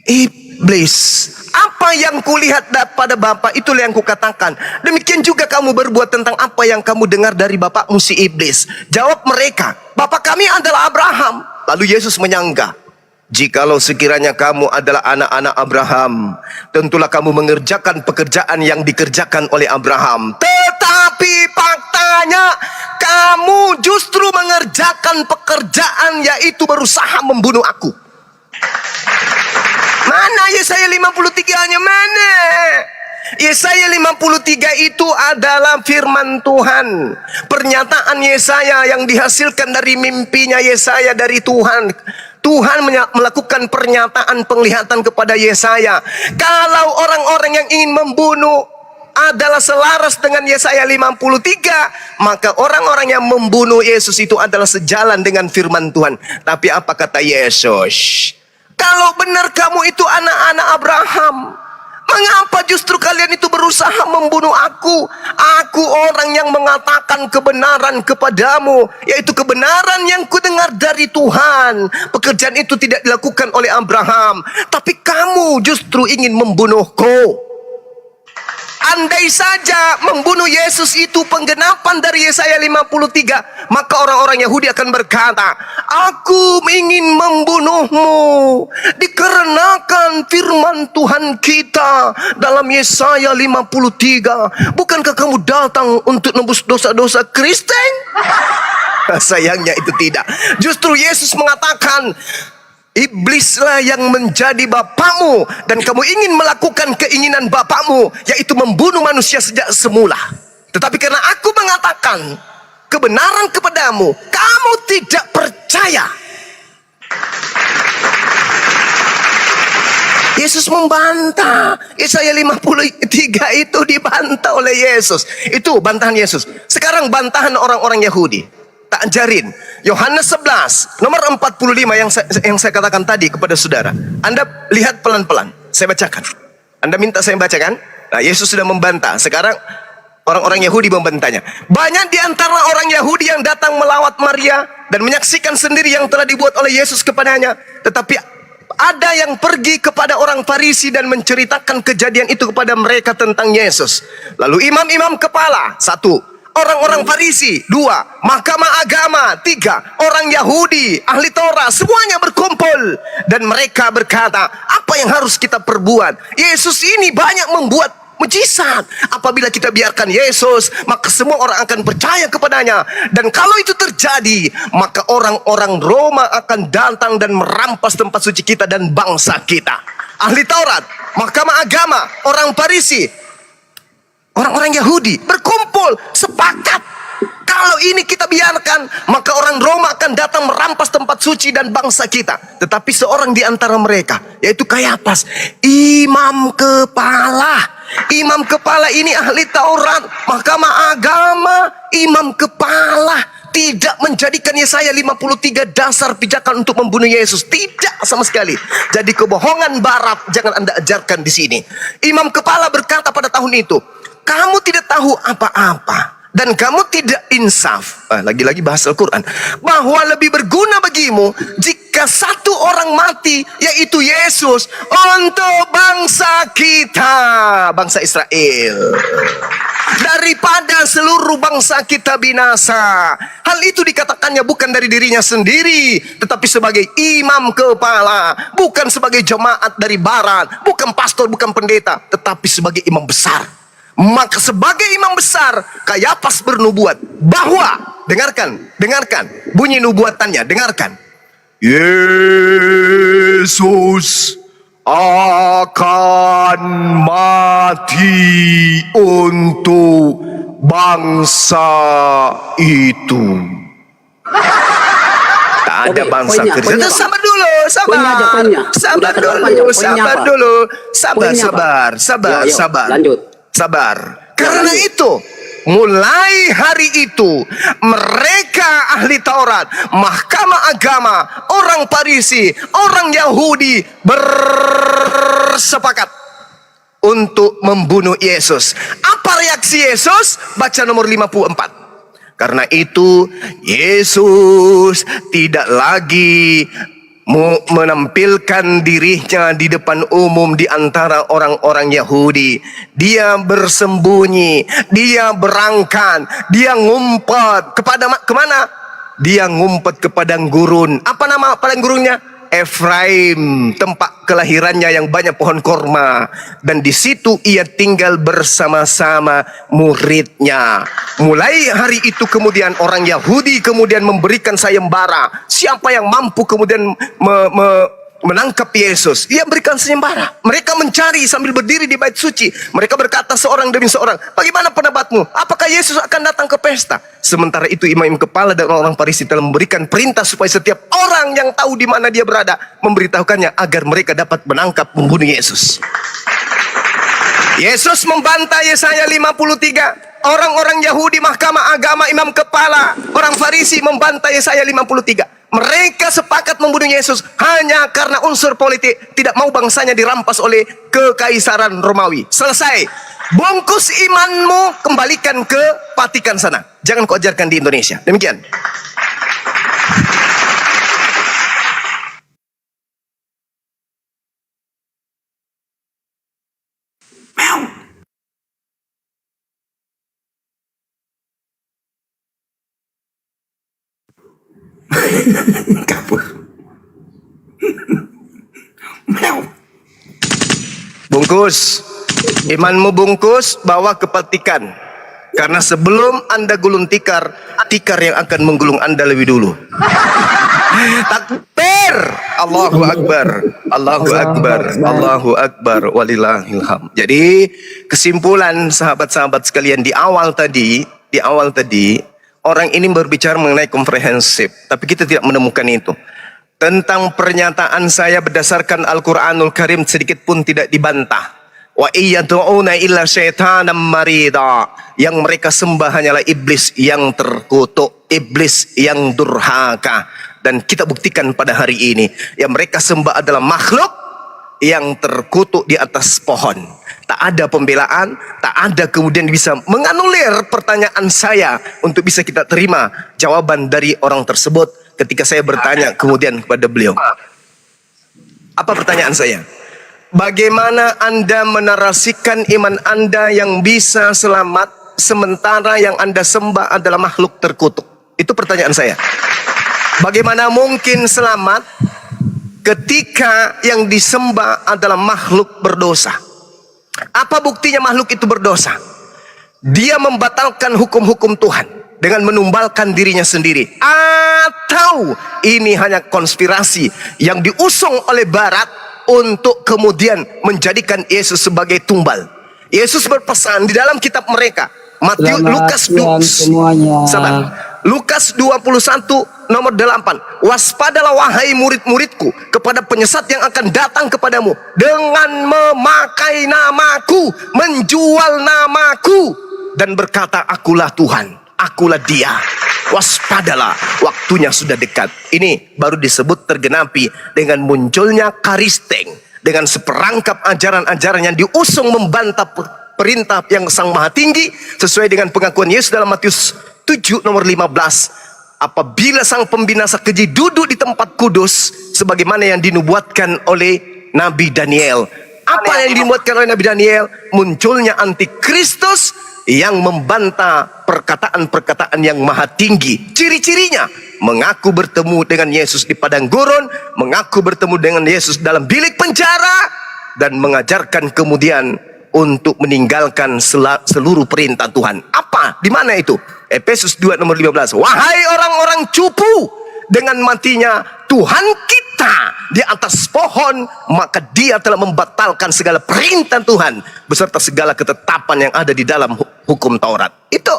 iblis. Apa yang kulihat pada Bapa, itulah yang kukatakan. Demikian juga kamu berbuat tentang apa yang kamu dengar dari bapakmu si iblis. Jawab mereka, Bapa kami adalah Abraham. Lalu Yesus menyangka, jikalau sekiranya kamu adalah anak-anak Abraham, tentulah kamu mengerjakan pekerjaan yang dikerjakan oleh Abraham. Tetapi faktanya kamu justru mengerjakan pekerjaan, yaitu berusaha membunuh aku. Mana Yesaya 53-nya mana? Yesaya 53 itu adalah firman Tuhan. Pernyataan Yesaya yang dihasilkan dari mimpinya Yesaya dari Tuhan. Tuhan melakukan pernyataan penglihatan kepada Yesaya. Kalau orang-orang yang ingin membunuh adalah selaras dengan Yesaya 53, maka orang-orang yang membunuh Yesus itu adalah sejalan dengan firman Tuhan. Tapi apa kata Yesus? Kalau benar kamu itu anak-anak Abraham, Mengapa justru kalian itu berusaha membunuh aku? Aku orang yang mengatakan kebenaran kepadamu, yaitu kebenaran yang kudengar dari Tuhan. Pekerjaan itu tidak dilakukan oleh Abraham, tapi kamu justru ingin membunuhku. Andai saja membunuh Yesus itu penggenapan dari Yesaya 53, maka orang-orang Yahudi akan berkata, aku ingin membunuhmu dikarenakan firman Tuhan kita dalam Yesaya 53. Bukankah kamu datang untuk nebus dosa-dosa Kristen? Sayangnya itu tidak. Justru Yesus mengatakan, iblislah yang menjadi bapakmu, dan kamu ingin melakukan keinginan bapakmu, yaitu membunuh manusia sejak semula. Tetapi karena aku mengatakan kebenaran kepadamu, kamu tidak percaya. Yesus membantah. Yesaya 53 itu dibantah oleh Yesus. Itu bantahan Yesus. Sekarang bantahan orang-orang Yahudi. Tak ajarin. Yohanes 11 nomor 45 yang saya katakan tadi kepada saudara. Anda lihat pelan-pelan. Saya bacakan. Anda minta saya bacakan. Nah, Yesus sudah membantah. Sekarang orang-orang Yahudi membantahnya. Banyak di antara orang Yahudi yang datang melawat Maria dan menyaksikan sendiri yang telah dibuat oleh Yesus kepadanya. Tetapi ada yang pergi kepada orang Farisi dan menceritakan kejadian itu kepada mereka tentang Yesus. Lalu imam-imam kepala, 1. Orang-orang Farisi, 2. Mahkamah agama, 3. Orang Yahudi, ahli Taurat, semuanya berkumpul. Dan mereka berkata, apa yang harus kita perbuat? Yesus ini banyak membuat mujizat. Apabila kita biarkan Yesus, maka semua orang akan percaya kepadanya. Dan kalau itu terjadi, maka orang-orang Roma akan datang dan merampas tempat suci kita dan bangsa kita. Ahli Taurat, mahkamah agama, orang Farisi, orang-orang Yahudi berkumpul, sepakat. Kalau ini kita biarkan, maka orang Roma akan datang merampas tempat suci dan bangsa kita. Tetapi seorang di antara mereka, yaitu Kayafas, imam kepala. Imam kepala ini ahli Taurat, mahkamah agama, imam kepala, tidak menjadikan Yesaya 53 dasar pijakan untuk membunuh Yesus. Tidak sama sekali. Jadi kebohongan barat jangan Anda ajarkan di sini. Imam kepala berkata pada tahun itu, kamu tidak tahu apa-apa dan kamu tidak insaf. Lagi-lagi bahasa Al-Quran. Bahwa lebih berguna bagimu jika satu orang mati, yaitu Yesus, untuk bangsa kita, bangsa Israel, daripada seluruh bangsa kita binasa. Hal itu dikatakannya bukan dari dirinya sendiri, tetapi sebagai imam kepala, bukan sebagai jemaat dari barat, bukan pastor, bukan pendeta, tetapi sebagai imam besar. Maka sebagai imam besar, Kayafas bernubuat bahwa, dengarkan bunyi nubuatannya, dengarkan. Yesus akan mati untuk bangsa itu. Tak ada bangsa Kristen. Sabar dulu, sabar. Lanjut. Sabar. Karena itu, mulai hari itu, mereka ahli Taurat, mahkamah agama, orang Farisi, orang Yahudi bersepakat untuk membunuh Yesus. Apa reaksi Yesus? Baca nomor 54. Karena itu, Yesus tidak lagi menampilkan dirinya di depan umum di antara orang-orang Yahudi. Dia bersembunyi, dia berangkat, dia ngumpet kemana? Dia ngumpet ke padang gurun. Apa nama padang gurunnya? Efraim, tempat kelahirannya yang banyak pohon korma, dan di situ ia tinggal bersama-sama muridnya. Mulai hari itu kemudian orang Yahudi kemudian memberikan sayembara. Siapa yang mampu kemudian menangkap Yesus, ia berikan sayembara. Mereka mencari sambil berdiri di bait suci. Mereka berkata seorang demi seorang, bagaimana pendapatmu? Apakah Yesus akan datang ke pesta? Sementara itu imam kepala dan orang-orang Farisi telah memberikan perintah supaya setiap orang yang tahu di mana dia berada memberitahukannya agar mereka dapat menangkap membunuh Yesus. Yesus membantah Yesaya 53. Orang-orang Yahudi, mahkamah agama, imam kepala, orang Farisi membantah Yesaya 53. Mereka sepakat membunuh Yesus hanya karena unsur politik, tidak mau bangsanya dirampas oleh kekaisaran Romawi. Selesai. Bungkus imanmu, kembalikan ke Vatikan sana. Jangan kau ajarkan di Indonesia. Demikian. Kabur. Bungkus. Imanmu bungkus, bawa ke Vatikan. Karena sebelum Anda gulung tikar, tikar yang akan menggulung Anda lebih dulu. Takbir. Allahu Akbar. Allahu Akbar. Allahu Akbar. Walillahilham. Jadi kesimpulan sahabat-sahabat sekalian di awal tadi, orang ini berbicara mengenai komprehensif, tapi kita tidak menemukan itu. Tentang pernyataan saya berdasarkan Al-Quranul Karim sedikit pun tidak dibantah. Wa iyyadu'una illa syaitanam marida. Yang mereka sembah hanyalah iblis yang terkutuk, iblis yang durhaka. Dan kita buktikan pada hari ini, yang mereka sembah adalah makhluk yang terkutuk di atas pohon. Tak ada pembelaan, tak ada kemudian bisa menganulir pertanyaan saya untuk bisa kita terima jawaban dari orang tersebut ketika saya bertanya kemudian kepada beliau. Apa pertanyaan saya? Bagaimana Anda menarasikan iman Anda yang bisa selamat sementara yang Anda sembah adalah makhluk terkutuk? Itu pertanyaan saya. Bagaimana mungkin selamat ketika yang disembah adalah makhluk berdosa? Apa buktinya makhluk itu berdosa? Dia membatalkan hukum-hukum Tuhan dengan menumbalkan dirinya sendiri. Atau ini hanya konspirasi yang diusung oleh Barat untuk kemudian menjadikan Yesus sebagai tumbal. Yesus berpesan di dalam kitab mereka, Lukas 21 nomor 8. Waspadalah wahai murid-muridku kepada penyesat yang akan datang kepadamu dengan memakai namaku, menjual namaku dan berkata akulah Tuhan, akulah dia. Waspadalah, waktunya sudah dekat. Ini baru disebut tergenapi dengan munculnya Karisteng, dengan seperangkap ajaran-ajaran yang diusung membantah perintah yang Sang Maha Tinggi sesuai dengan pengakuan Yesus dalam Matius 7 nomor 15. Apabila sang pembinasa keji duduk di tempat kudus sebagaimana yang dinubuatkan oleh Nabi Daniel. Apa yang dinubuatkan oleh Nabi Daniel? Munculnya antikristus yang membantah perkataan-perkataan yang maha tinggi. Ciri-cirinya mengaku bertemu dengan Yesus di padang gurun, mengaku bertemu dengan Yesus dalam bilik penjara, dan mengajarkan kemudian untuk meninggalkan seluruh perintah Tuhan. Apa? Di mana itu? Efesus 2 nomor 15. Wahai orang-orang cupu, dengan matinya Tuhan kita di atas pohon, maka dia telah membatalkan segala perintah Tuhan beserta segala ketetapan yang ada di dalam hukum Taurat. Itu.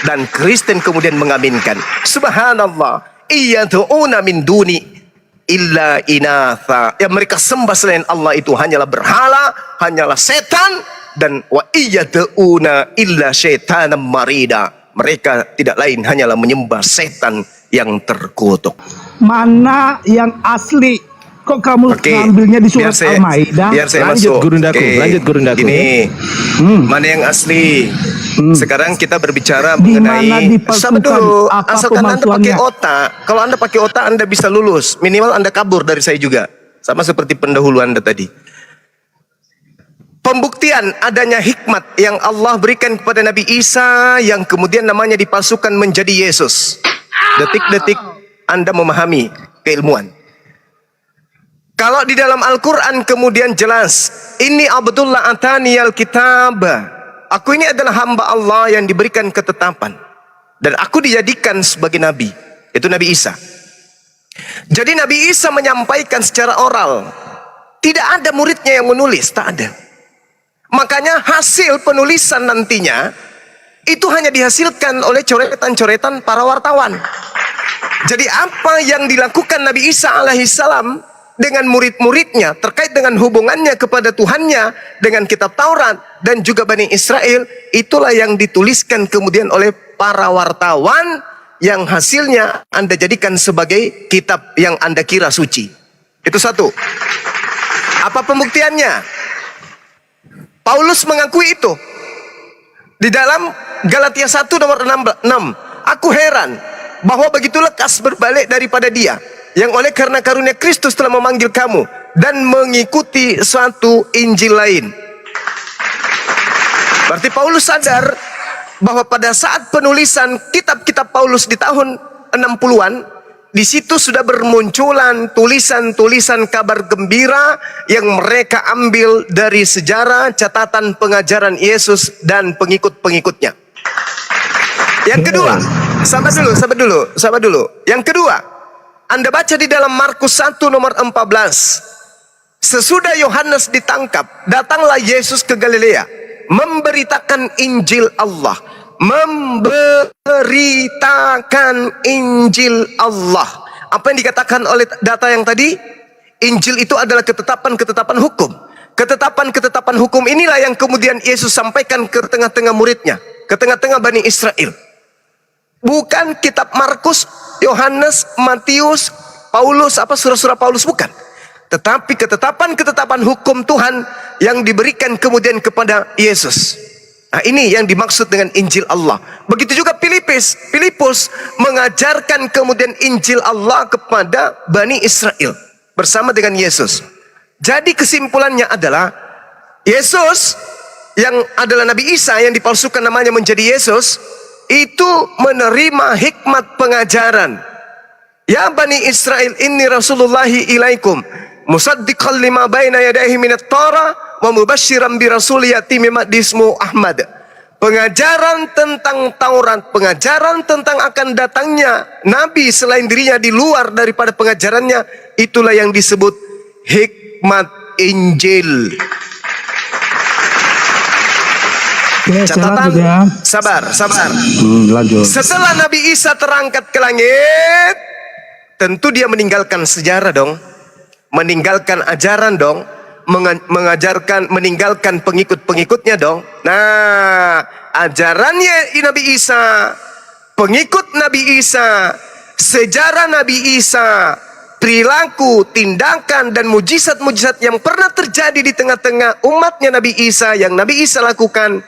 Dan Kristen kemudian mengaminkan. Subhanallah. Iyyadu'una min duni illa inatha. Yang mereka sembah selain Allah itu hanyalah berhala, hanyalah setan, dan wa iyyadu'una illa syaitanam marida. Mereka tidak lain hanyalah menyembah setan yang terkutuk. Mana yang asli? Kok kamu ngambilnya di surat Al-Maidah? Biar saya lanjut, masuk. Guru Ndaku, lanjut Guru Ndaku. Ini mana yang asli? Sekarang kita berbicara mengenai sabar dulu. Asalkan Anda pakai otak. Kalau Anda pakai otak, Anda bisa lulus. Minimal Anda kabur dari saya juga. Sama seperti pendahulu Anda tadi. Pembuktian adanya hikmat yang Allah berikan kepada Nabi Isa yang kemudian namanya dipalsukan menjadi Yesus. Detik-detik Anda memahami keilmuan. Kalau di dalam Al-Quran kemudian jelas, ini Abdullah ataniyal kitab. Aku ini adalah hamba Allah yang diberikan ketetapan. Dan aku dijadikan sebagai Nabi. Itu Nabi Isa. Jadi Nabi Isa menyampaikan secara oral. Tidak ada muridnya yang menulis, tak ada. Makanya hasil penulisan nantinya itu hanya dihasilkan oleh coretan-coretan para wartawan. Jadi apa yang dilakukan Nabi Isa alaihissalam dengan murid-muridnya terkait dengan hubungannya kepada Tuhannya dengan kitab Taurat dan juga Bani Israel, itulah yang dituliskan kemudian oleh para wartawan yang hasilnya Anda jadikan sebagai kitab yang Anda kira suci. Itu satu. Apa pembuktiannya? Paulus mengakui itu. Di dalam Galatia 1 nomor 6. Aku heran bahwa begitu lekas berbalik daripada dia, yang oleh karena karunia Kristus telah memanggil kamu dan mengikuti suatu Injil lain. Berarti Paulus sadar bahwa pada saat penulisan kitab-kitab Paulus di tahun 60-an, di situ sudah bermunculan tulisan-tulisan kabar gembira yang mereka ambil dari sejarah, catatan pengajaran Yesus dan pengikut-pengikutnya. Yang kedua, sabar dulu. Yang kedua, Anda baca di dalam Markus 1 nomor 14. Sesudah Yohanes ditangkap, datanglah Yesus ke Galilea, memberitakan Injil Allah. Memberitakan Injil Allah. Apa yang dikatakan oleh data yang tadi? Injil itu adalah ketetapan-ketetapan hukum. Ketetapan-ketetapan hukum inilah yang kemudian Yesus sampaikan ke tengah-tengah muridnya, ke tengah-tengah Bani Israel. Bukan kitab Markus, Yohanes, Matius, Paulus, surah-surah Paulus, bukan. Tetapi ketetapan-ketetapan hukum Tuhan yang diberikan kemudian kepada Yesus. Nah, ini yang dimaksud dengan Injil Allah. Begitu juga Filipus mengajarkan kemudian Injil Allah kepada Bani Israel bersama dengan Yesus. Jadi kesimpulannya adalah Yesus yang adalah Nabi Isa yang dipalsukan namanya menjadi Yesus, itu menerima hikmat pengajaran. Ya Bani Israel, inni rasulullahi ilaikum musaddiqan lima baina yadayhi minat Torah wa mubasysyiran bi rasul yati min ismu Ahmad. Pengajaran tentang Taurat, pengajaran tentang akan datangnya nabi selain dirinya di luar daripada pengajarannya, itulah yang disebut hikmat Injil. Oke, Catatan, ya. sabar. Lanjut. Setelah Nabi Isa terangkat ke langit, tentu dia meninggalkan sejarah dong, meninggalkan ajaran dong, meninggalkan pengikut-pengikutnya dong. Nah, ajarannya Nabi Isa, pengikut Nabi Isa, sejarah Nabi Isa, perilaku, tindakan, dan mujizat-mujizat yang pernah terjadi di tengah-tengah umatnya Nabi Isa, yang Nabi Isa lakukan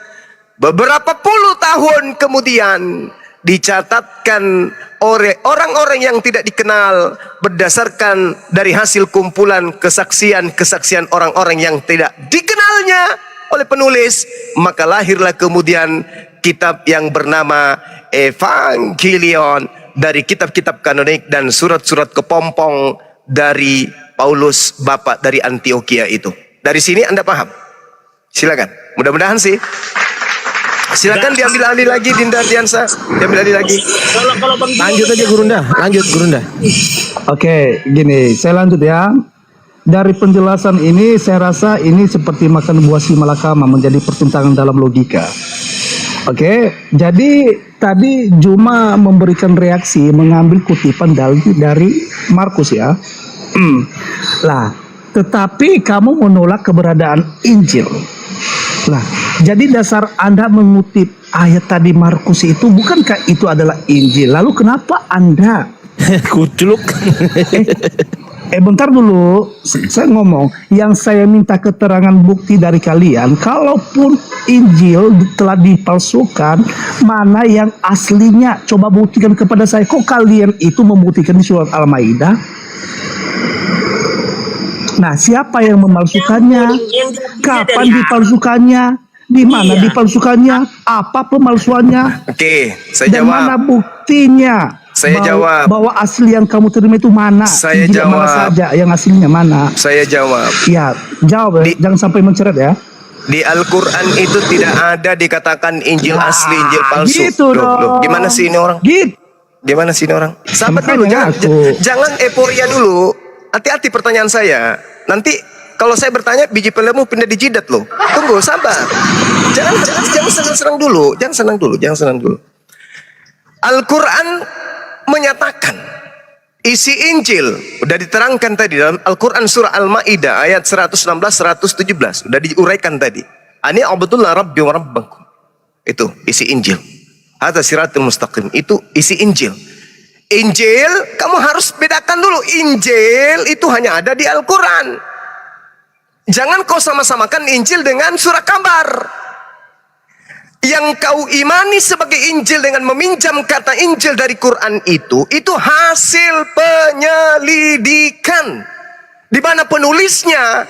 beberapa puluh tahun kemudian dicatatkan oleh orang-orang yang tidak dikenal berdasarkan dari hasil kumpulan kesaksian orang-orang yang tidak dikenalnya oleh penulis. Maka lahirlah kemudian kitab yang bernama Evangelion, dari kitab-kitab kanonik dan surat-surat kepompong dari Paulus, bapak dari Antioquia itu. Dari sini Anda paham? Silakan. Mudah-mudahan sih. Silakan diambil alih lagi, Dinda Diansa. Diambil alih lagi. Lanjut aja Gurunda. Oke, gini, saya lanjut ya. Dari penjelasan ini, saya rasa ini seperti makan buah si malakama, menjadi pertentangan dalam logika. Oke, jadi tadi Juma memberikan reaksi, mengambil kutipan dari Markus ya. Lah, tetapi kamu menolak keberadaan Injil. Lah, jadi dasar Anda mengutip ayat tadi Markus itu, bukankah itu adalah Injil? Lalu kenapa Anda Kuculuk. bentar dulu, saya ngomong. Yang saya minta keterangan bukti dari kalian, kalaupun Injil telah dipalsukan, mana yang aslinya? Coba buktikan kepada saya. Kok kalian itu membuktikan di surat Al-Maidah? Nah, siapa yang memalsukannya? Kapan dipalsukannya? Di mana dipalsukannya? Apa pemalsuannya? Oke, saya Dan jawab. mana buktinya? Saya jawab. Bahwa asli yang kamu terima itu mana? Saya Injil jawab. mana saja? Yang aslinya mana? Saya jawab. Ya, jawab ya. Jangan sampai menceret ya. Di Al-Quran itu tidak ada dikatakan Injil asli, Injil palsu. Gitu Loh, dong. gimana sih ini orang? Gitu. Gimana sih ini orang? Sabar dulu, Makanya jangan euforia dulu. Hati-hati pertanyaan saya. Nanti kalau saya bertanya, biji pelemu pindah di jidat loh. Tunggu, sabar. Jangan senang-senang dulu. Jangan senang dulu. Al-Quran menyatakan isi Injil udah diterangkan tadi dalam Al-Quran surah Al-Maidah ayat 116-117 udah diuraikan tadi. Ani abdullah rabbi wa rabbakum. Itu isi Injil. Hadza siratul mustaqim. Itu isi Injil. Injil, kamu harus bedakan dulu. Injil itu hanya ada di Al-Quran. Jangan kau sama-samakan Injil dengan surat kabar. Yang kau imani sebagai Injil dengan meminjam kata Injil dari Quran itu hasil penyelidikan. Di mana penulisnya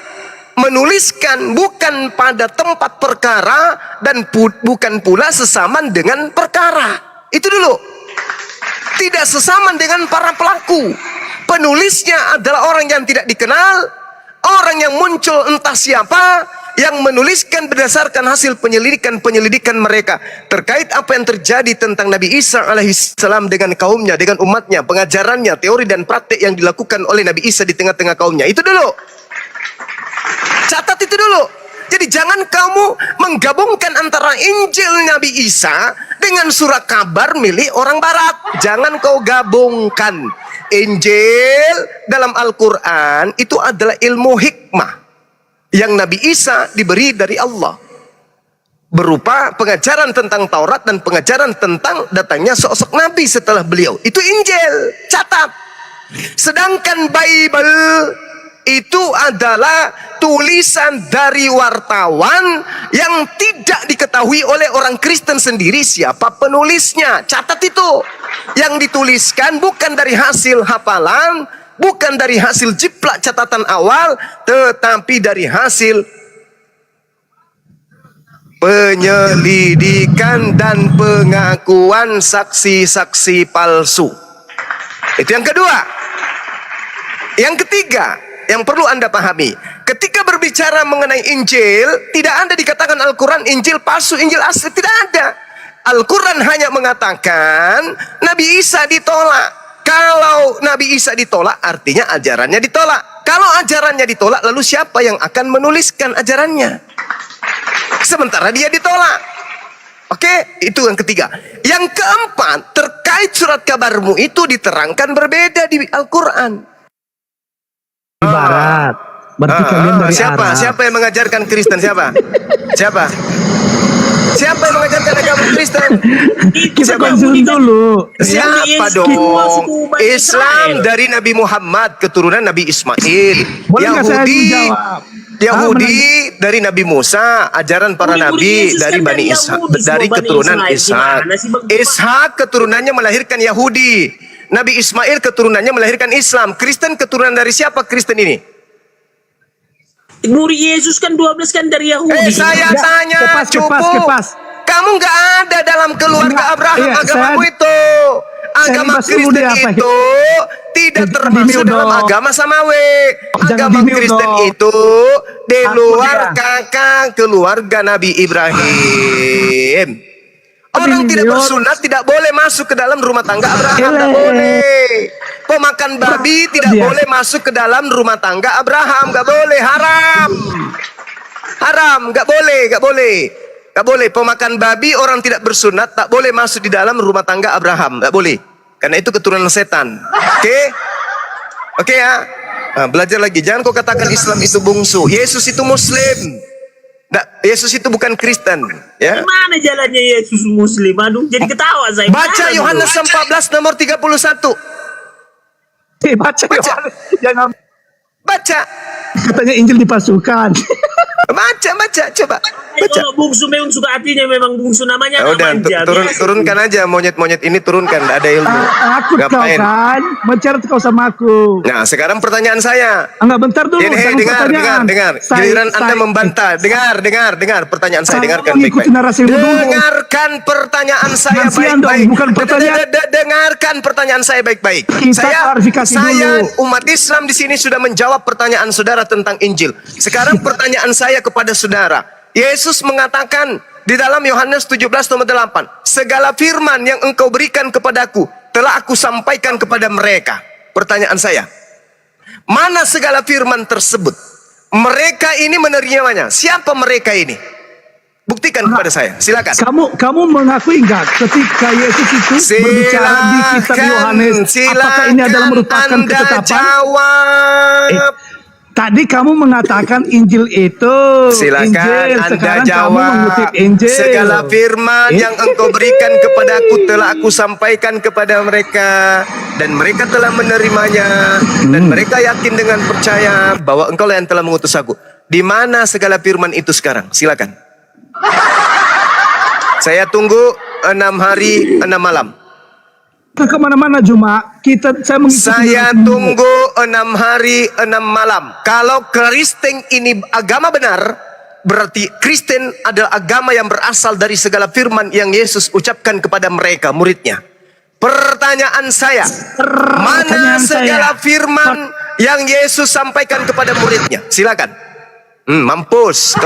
menuliskan bukan pada tempat perkara dan bukan pula sesaman dengan perkara. Itu dulu. Tidak sesaman dengan para pelaku. Penulisnya adalah orang yang tidak dikenal, orang yang muncul entah siapa, yang menuliskan berdasarkan hasil penyelidikan mereka terkait apa yang terjadi tentang Nabi Isa alaihissalam dengan kaumnya, dengan umatnya, pengajarannya, teori dan praktik yang dilakukan oleh Nabi Isa di tengah-tengah kaumnya. Itu dulu. Catat itu dulu. Jadi jangan kamu menggabungkan antara Injil Nabi Isa dengan surat kabar milik orang barat. Jangan kau gabungkan. Injil dalam Al-Quran itu adalah ilmu hikmah yang Nabi Isa diberi dari Allah, berupa pengajaran tentang Taurat dan pengajaran tentang datangnya sosok Nabi setelah beliau. Itu Injil, catat. Sedangkan Bible itu adalah tulisan dari wartawan yang tidak diketahui oleh orang Kristen sendiri siapa penulisnya. Catat itu. Yang dituliskan bukan dari hasil hafalan, bukan dari hasil jiplak catatan awal, tetapi dari hasil penyelidikan dan pengakuan saksi-saksi palsu. Itu yang kedua. Yang ketiga, yang perlu Anda pahami, ketika berbicara mengenai Injil, tidak ada dikatakan Al-Quran Injil palsu, Injil asli, tidak ada. Al-Quran hanya mengatakan Nabi Isa ditolak. Kalau Nabi Isa ditolak, artinya ajarannya ditolak. Kalau ajarannya ditolak, lalu siapa yang akan menuliskan ajarannya? Sementara dia ditolak. Oke, itu yang ketiga. Yang keempat, terkait surat kabarmu itu diterangkan berbeda di Al-Quran. Di barat. Berarti kalian dari Arab. Siapa yang mengajarkan Kristen? Siapa? Siapa yang mengajarkan agama Kristen? Kita konsul dulu. Siapa dong? Islam dari Nabi Muhammad, keturunan Nabi Ismail. Yahudi dari Nabi Musa, ajaran para nabi dari Bani Ishak, dari keturunan Ishak. Ishak keturunannya melahirkan Yahudi. Nabi Ismail keturunannya melahirkan Islam. Kristen keturunan dari siapa Kristen ini? Murid Yesus kan 12 kan dari Yahudi. Saya tanya, kepas. Kamu nggak ada dalam keluarga Abraham agamamu itu. Agama Kristen itu tidak termasuk dalam agama Samawi. Agama Kristen itu di luar kakak keluarga Nabi Ibrahim. Orang tidak bersunat tidak boleh masuk ke dalam rumah tangga Abraham, tidak boleh. Pemakan babi tidak boleh masuk ke dalam rumah tangga Abraham, nggak boleh, haram, nggak boleh. Pemakan babi orang tidak bersunat tak boleh masuk di dalam rumah tangga Abraham, nggak boleh. Karena itu keturunan setan. Oke ya. Nah, belajar lagi. Jangan kau katakan Islam itu bungsu. Yesus itu Muslim. Yesus itu bukan Kristen, ya. Mana jalannya Yesus Muslim? Aduh, jadi ketawa saya. Baca Yohanes 14 nomor 31. Baca. Jangan baca. Katanya Injil dipalsukan. Baca, coba. Baca. Kalau bungsu memang suka artinya memang bungsu namanya. Udah, turunkan aja monyet-monyet ini, turunkan. Ada ilmu. Aku kau kan mencari kau sama aku. Nah, sekarang pertanyaan saya. Enggak, bentar dulu. Dengar. Giliran Anda membantah. Dengar pertanyaan saya. Dengarkan baik-baik. Dengarkan pertanyaan saya baik-baik. Dengarkan pertanyaan saya baik-baik. Saya umat Islam di sini sudah menjawab pertanyaan saudara tentang Injil. Sekarang pertanyaan saya kepada saudara. Yesus mengatakan di dalam Yohanes 17 nomor 8, segala firman yang engkau berikan kepadaku telah aku sampaikan kepada mereka. Pertanyaan saya, mana segala firman tersebut? Mereka ini menerimanya. Siapa mereka ini? Buktikan kepada saya. Silakan. Kamu mengakui enggak ketika Yesus itu berbicara di kitab Yohanes, apakah ini adalah merupakan ketetapan? Jawab. Tadi kamu mengatakan Injil itu Silakan Injil. Anda Sekarang kamu jawab. mengutip Injil. Segala firman yang engkau berikan kepadaku telah aku sampaikan kepada mereka, dan mereka telah menerimanya, dan mereka yakin dengan percaya bahwa engkau lah yang telah mengutus aku. Di mana segala firman itu sekarang? Silakan. Saya tunggu 6 hari 6 malam. Kita kemana-mana Juma, saya mengikuti. Saya tunggu 6 hari 6 malam. Kalau Kristen ini agama benar, berarti Kristen adalah agama yang berasal dari segala firman yang Yesus ucapkan kepada mereka, muridnya. Pertanyaan saya, mana segala firman yang Yesus sampaikan kepada muridnya? Silakan. Mampus.